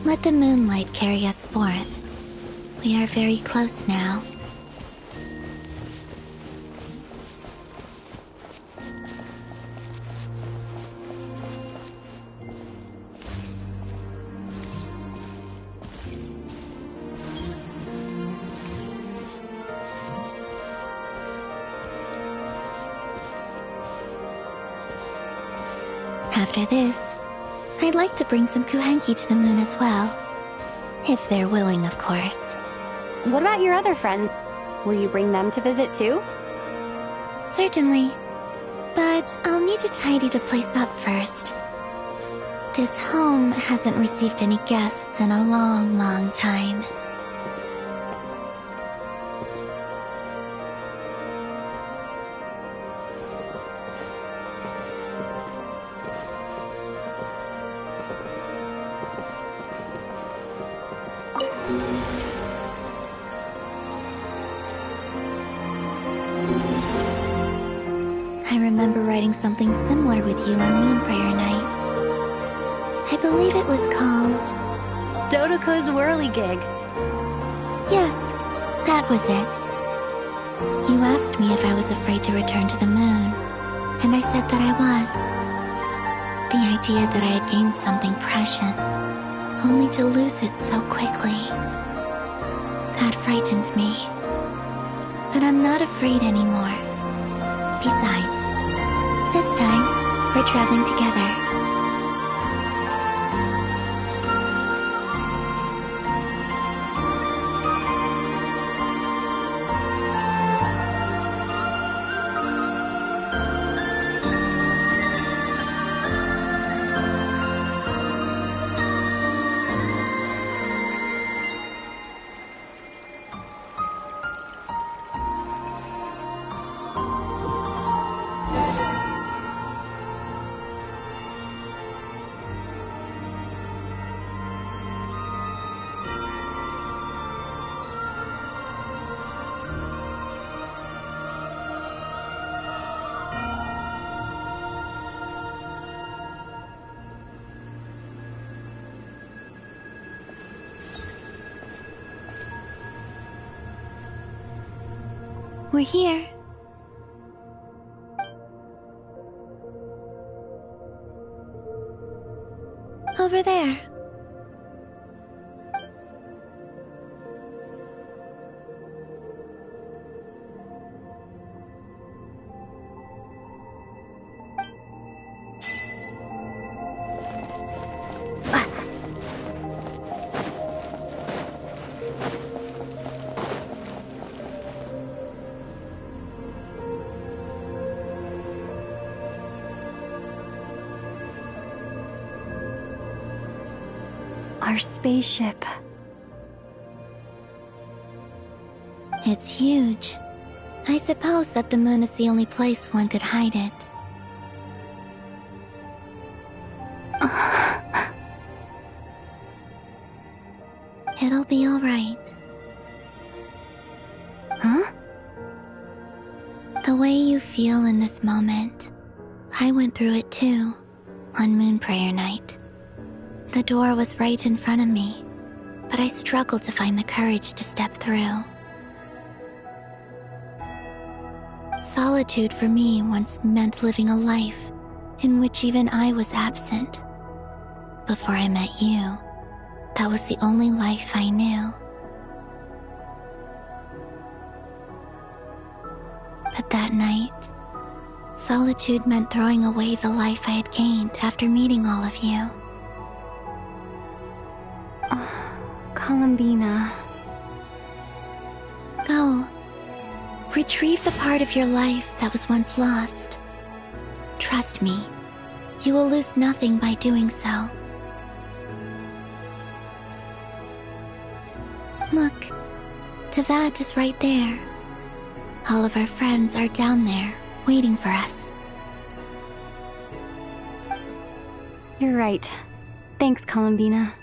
Let the moonlight carry us forth. We are very close now. After this, I'd like to bring some Kuhenki to the moon as well. If they're willing, of course. What about your other friends? Will you bring them to visit too? Certainly. But I'll need to tidy the place up first. This home hasn't received any guests in a long, long time. I remember writing something similar with you on Moon Prayer Night. I believe it was called... Dodoko's Whirligig. Yes, that was it. You asked me if I was afraid to return to the moon, and I said that I was. The idea that I had gained something precious, only to lose it so quickly. That frightened me. But I'm not afraid anymore. Besides, this time, we're traveling together. We're here. Over there. Our spaceship. It's huge. I suppose that the moon is the only place one could hide it. It'll be all right. Huh? The way you feel in this moment, I went through it too, on Moon Prayer Night. The door was right in front of me, but I struggled to find the courage to step through. Solitude for me once meant living a life in which even I was absent. Before I met you, that was the only life I knew. But that night, solitude meant throwing away the life I had gained after meeting all of you. Columbina. Go. Retrieve the part of your life that was once lost. Trust me, you will lose nothing by doing so. Look, Tevat is right there. All of our friends are down there, waiting for us. You're right. Thanks, Columbina.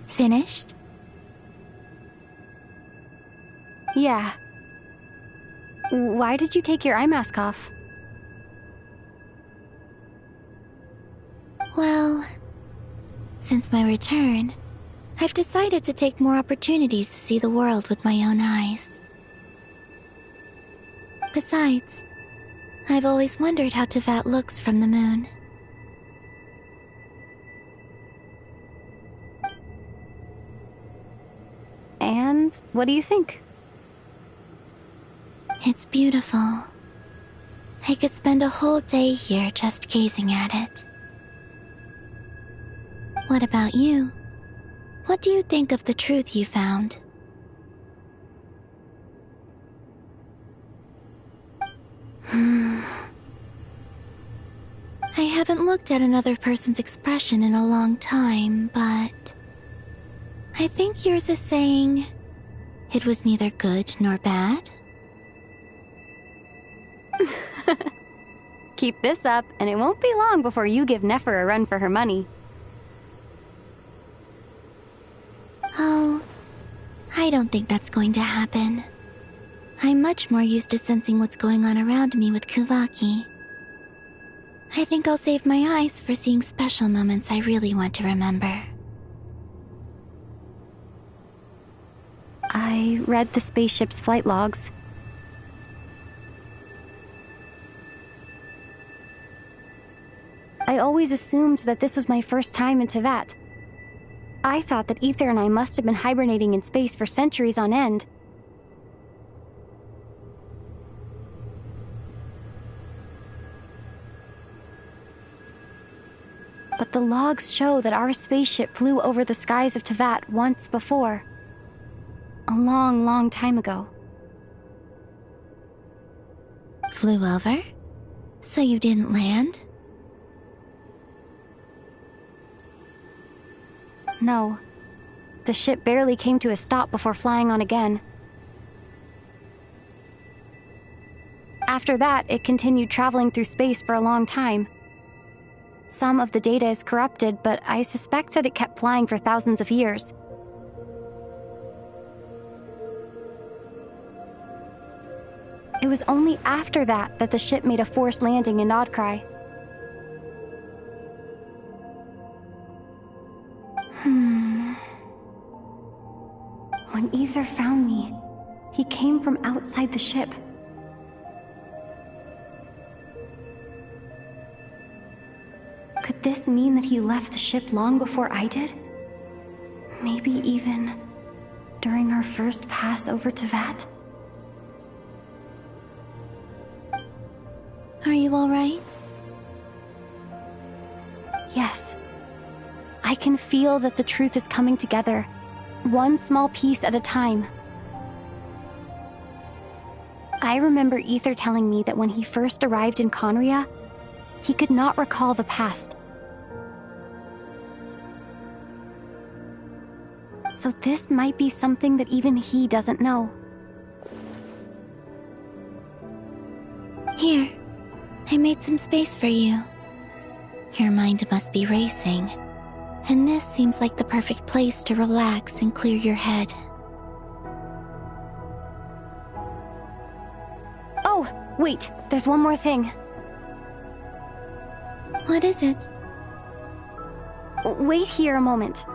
Finished? Yeah. Why did you take your eye mask off? Well, since my return, I've decided to take more opportunities to see the world with my own eyes. Besides, I've always wondered how Tevat looks from the moon. And what do you think? It's beautiful. I could spend a whole day here just gazing at it. What about you? What do you think of the truth you found? I haven't looked at another person's expression in a long time, but I think yours is saying it was neither good nor bad. Keep this up, and it won't be long before you give Nefer a run for her money. Oh, I don't think that's going to happen. I'm much more used to sensing what's going on around me with Kuvaki. I think I'll save my eyes for seeing special moments I really want to remember. I read the spaceship's flight logs. I always assumed that this was my first time in Teyvat. I thought that Ether and I must have been hibernating in space for centuries on end. But the logs show that our spaceship flew over the skies of Teyvat once before. A long, long time ago. Flew over? So you didn't land? No. The ship barely came to a stop before flying on again. After that, it continued traveling through space for a long time. Some of the data is corrupted, but I suspect that it kept flying for thousands of years. It was only after that the ship made a forced landing in Nodcry. When Ether found me, he came from outside the ship. Could this mean that he left the ship long before I did? Maybe even during our first pass over Teyvat? Are you all right? Yes. I can feel that the truth is coming together, one small piece at a time. I remember Ether telling me that when he first arrived in Conria, he could not recall the past. So this might be something that even he doesn't know. Here, I made some space for you. Your mind must be racing, and this seems like the perfect place to relax and clear your head. Oh, wait, there's one more thing. What is it? Wait here a moment.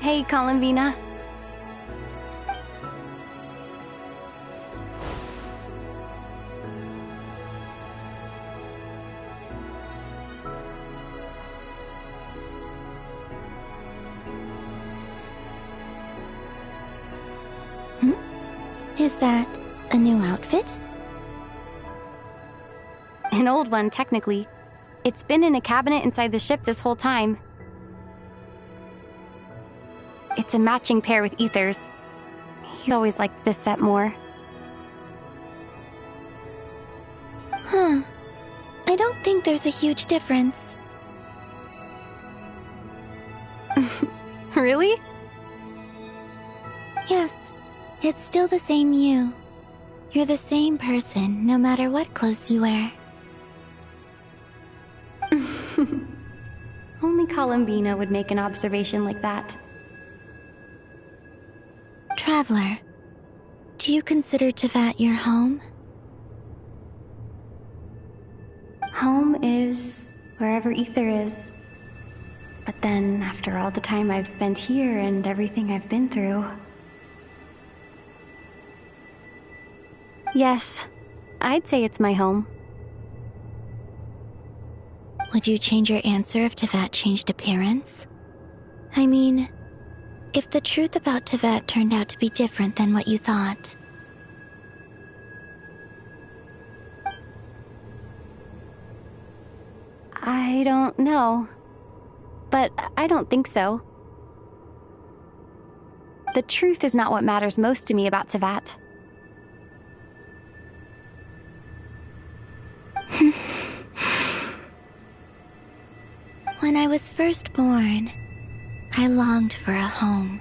Hey, Columbina. Is that a new outfit? An old one, technically. It's been in a cabinet inside the ship this whole time. It's a matching pair with Ether's. He's always liked this set more. Huh. I don't think there's a huge difference. Really? Yes. It's still the same you. You're the same person, no matter what clothes you wear. Only Columbina would make an observation like that. Traveler, do you consider Teyvat your home? Home is wherever Ether is. But then, after all the time I've spent here and everything I've been through... Yes, I'd say it's my home. Would you change your answer if Tevat changed appearance? I mean, if the truth about Tevat turned out to be different than what you thought. I don't know. But I don't think so. The truth is not what matters most to me about Tevat. When I was first born, I longed for a home.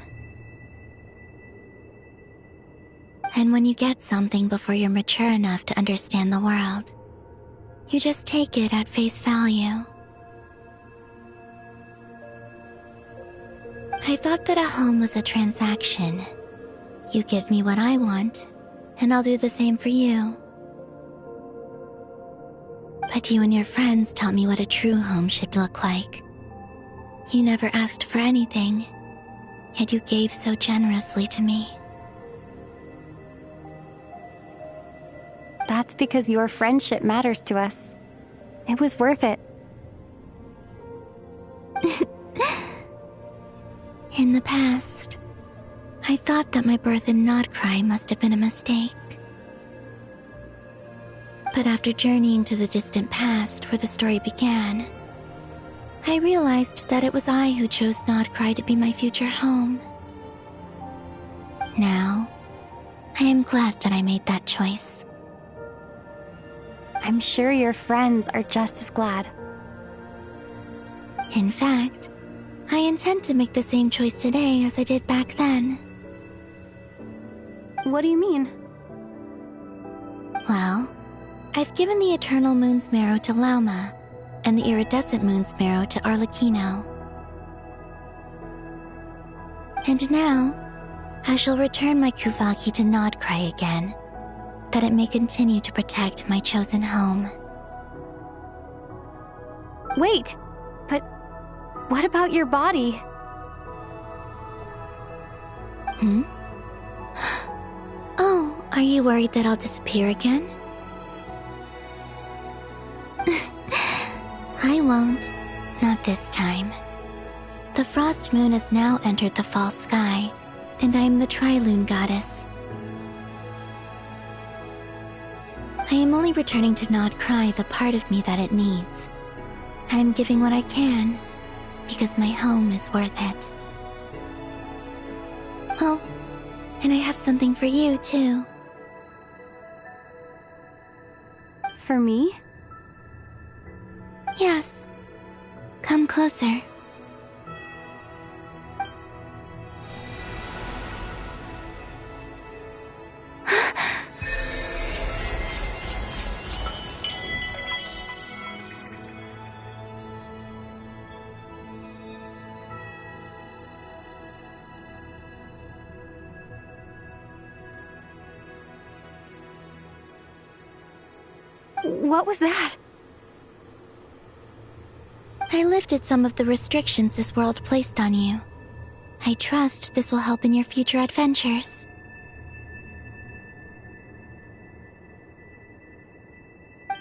And when you get something before you're mature enough to understand the world, you just take it at face value. I thought that a home was a transaction. You give me what I want, and I'll do the same for you. But you and your friends taught me what a true home should look like. You never asked for anything, yet you gave so generously to me. That's because your friendship matters to us. It was worth it. In the past, I thought that my birth in Nodcry must have been a mistake. But after journeying to the distant past where the story began, I realized that it was I who chose Nodcry to be my future home. Now, I am glad that I made that choice. I'm sure your friends are just as glad. In fact, I intend to make the same choice today as I did back then. What do you mean? Well, I've given the Eternal Moon's Marrow to Lauma, and the Iridescent Moon's Marrow to Arlecchino. And now, I shall return my Kuvaki to Nodcry again, that it may continue to protect my chosen home. Wait, but what about your body? Oh, are you worried that I'll disappear again? I won't. Not this time. The Frost Moon has now entered the fall sky, and I am the Trilune Goddess. I am only returning to Nodcry the part of me that it needs. I am giving what I can, because my home is worth it. Oh, and I have something for you, too. For me? Yes. Come closer. What was that? I lifted some of the restrictions this world placed on you. I trust this will help in your future adventures.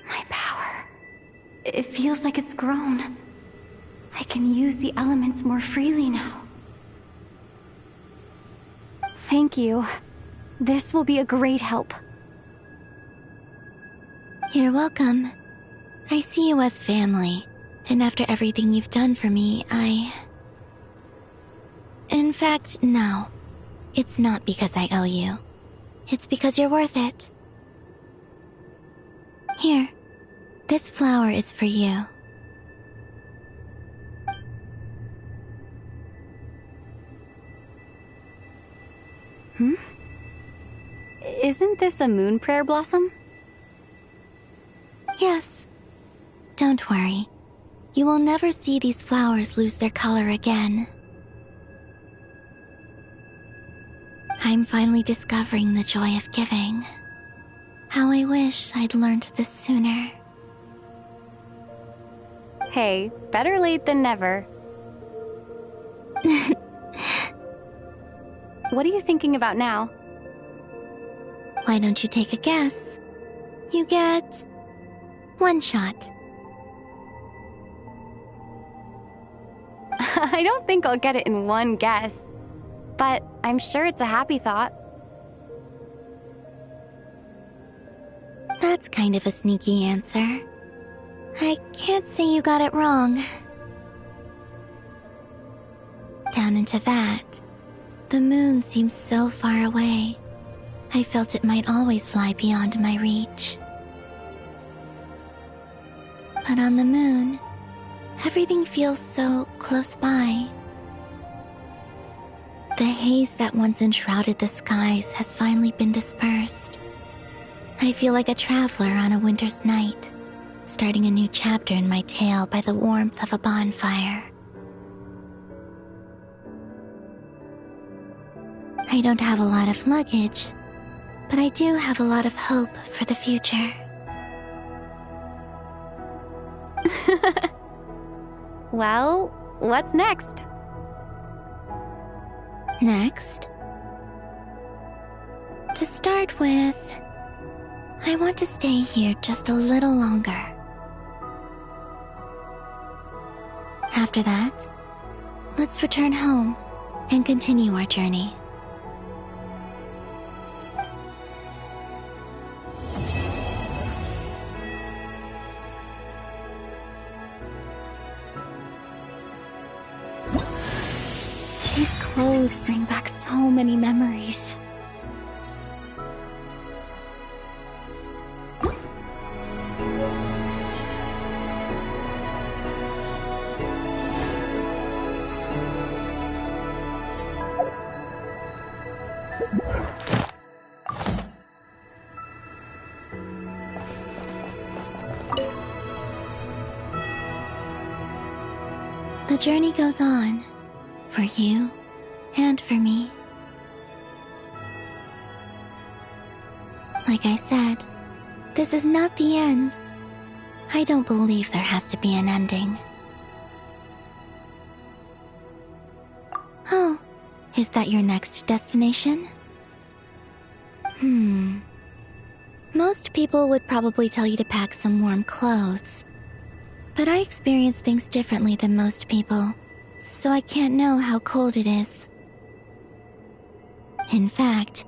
My power. It feels like it's grown. I can use the elements more freely now. Thank you. This will be a great help. You're welcome. I see you as family, and after everything you've done for me, In fact, no. It's not because I owe you. It's because you're worth it. Here, this flower is for you. Isn't this a moon prayer blossom? Yes. Don't worry. You will never see these flowers lose their color again. I'm finally discovering the joy of giving. How I wish I'd learned this sooner. Hey, better late than never. What are you thinking about now? Why don't you take a guess? You get 1 shot. I don't think I'll get it in 1 guess, but I'm sure it's a happy thought. That's kind of a sneaky answer. I can't say you got it wrong. Down in Teyvat, the moon seems so far away. I felt it might always lie beyond my reach. But on the moon, everything feels so close by. The haze that once enshrouded the skies has finally been dispersed. I feel like a traveler on a winter's night, starting a new chapter in my tale by the warmth of a bonfire. I don't have a lot of luggage, but I do have a lot of hope for the future. Well, what's next? Next? To start with, I want to stay here just a little longer. After that, let's return home and continue our journey. These clothes bring back so many memories. The journey goes on, for you and for me. Like I said, this is not the end. I don't believe there has to be an ending. Oh, is that your next destination? Most people would probably tell you to pack some warm clothes. But I experience things differently than most people, so I can't know how cold it is. In fact,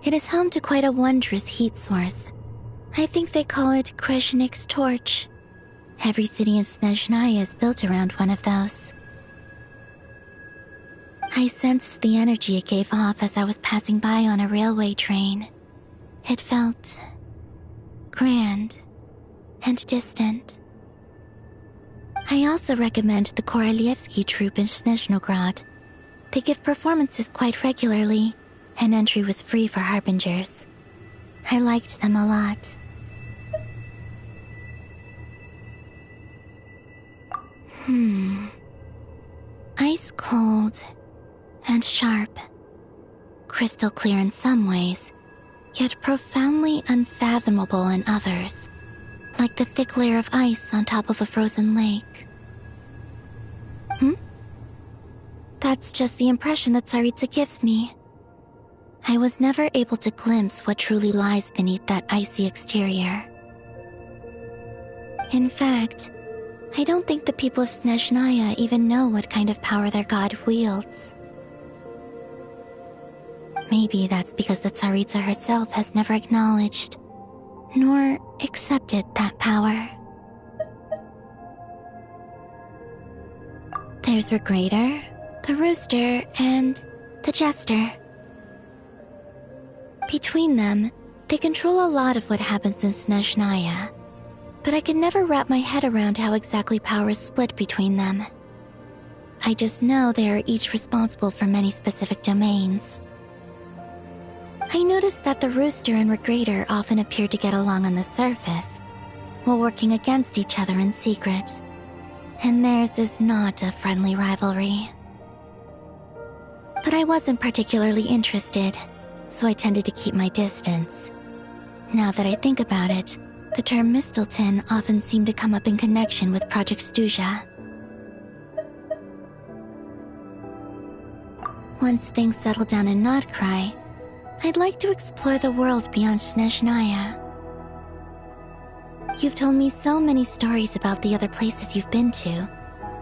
it is home to quite a wondrous heat source. I think they call it Kreshnik's torch. Every city in Snezhnaya is built around one of those. I sensed the energy it gave off as I was passing by on a railway train. It felt grand and distant. I also recommend the Korolievsky troupe in Snezhnograd. They give performances quite regularly, and entry was free for harbingers. I liked them a lot. Ice cold and sharp. Crystal clear in some ways, yet profoundly unfathomable in others. Like the thick layer of ice on top of a frozen lake. That's just the impression that Tsaritsa gives me. I was never able to glimpse what truly lies beneath that icy exterior. In fact, I don't think the people of Snezhnaya even know what kind of power their god wields. Maybe that's because the Tsaritsa herself has never acknowledged nor accepted that power. There's Regrator, the Rooster, and the Jester. Between them, they control a lot of what happens in Snezhnaya, but I can never wrap my head around how exactly power is split between them. I just know they are each responsible for many specific domains. I noticed that the Rooster and Regrator often appear to get along on the surface, while working against each other in secret. And theirs is not a friendly rivalry. But I wasn't particularly interested, so I tended to keep my distance. Now that I think about it, the term Mistelton often seemed to come up in connection with Project Stuja. Once things settled down in Nodcry, I'd like to explore the world beyond Snezhnaya. You've told me so many stories about the other places you've been to,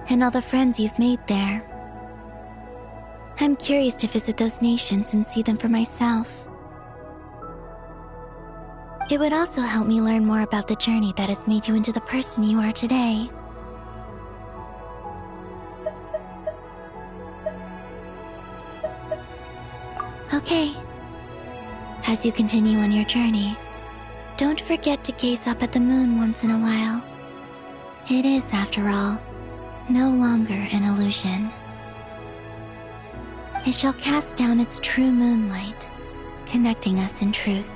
and all the friends you've made there. I'm curious to visit those nations and see them for myself. It would also help me learn more about the journey that has made you into the person you are today. Okay. As you continue on your journey, don't forget to gaze up at the moon once in a while. It is, after all, no longer an illusion. It shall cast down its true moonlight, connecting us in truth.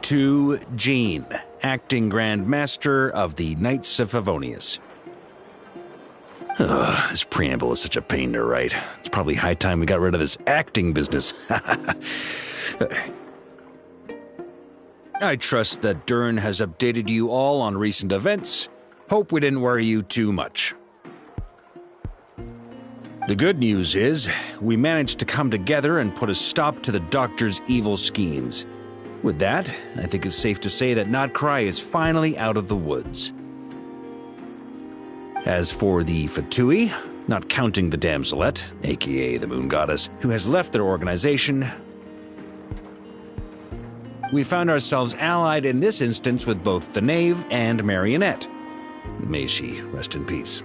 To Jean, acting Grand Master of the Knights of Favonius. This preamble is such a pain to write. It's probably high time we got rid of this acting business. I trust that Dern has updated you all on recent events. Hope we didn't worry you too much. The good news is, we managed to come together and put a stop to the Doctor's evil schemes. With that, I think it's safe to say that Nodcry is finally out of the woods. As for the Fatui, not counting the Damselette, aka the Moon Goddess, who has left their organization, we found ourselves allied in this instance with both the Knave and Marionette. May she rest in peace.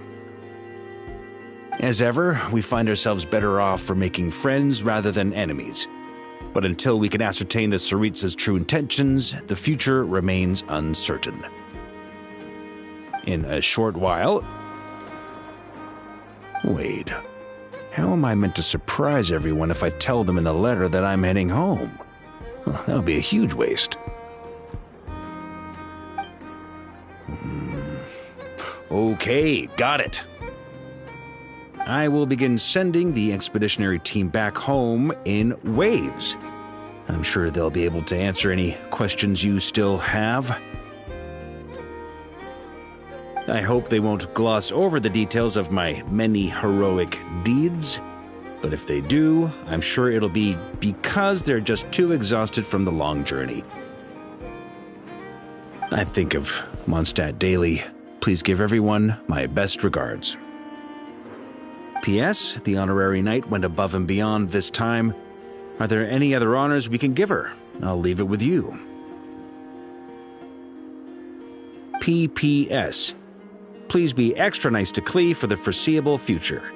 As ever, we find ourselves better off for making friends rather than enemies. But until we can ascertain the Tsaritsa's true intentions, the future remains uncertain. In a short while... Wait, how am I meant to surprise everyone if I tell them in a letter that I'm heading home? Well, that would be a huge waste. Okay, got it. I will begin sending the expeditionary team back home in waves. I'm sure they'll be able to answer any questions you still have. I hope they won't gloss over the details of my many heroic deeds, but if they do, I'm sure it'll be because they're just too exhausted from the long journey. I think of Mondstadt daily. Please give everyone my best regards. P.S. The honorary knight went above and beyond this time. Are there any other honors we can give her? I'll leave it with you. P.P.S. Please be extra nice to Klee for the foreseeable future.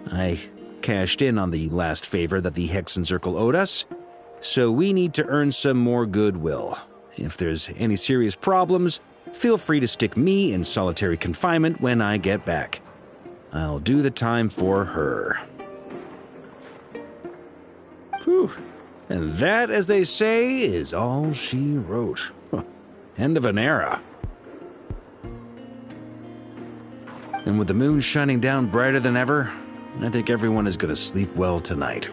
I cashed in on the last favor that the Hexen Circle owed us, so we need to earn some more goodwill. If there's any serious problems, feel free to stick me in solitary confinement when I get back. I'll do the time for her. Whew. And that, as they say, is all she wrote. End of an era. And with the moon shining down brighter than ever, I think everyone is going to sleep well tonight.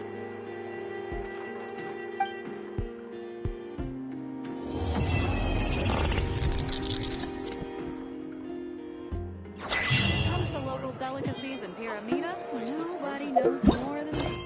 Comes to local delicacies and pyramidas, nobody knows more than me.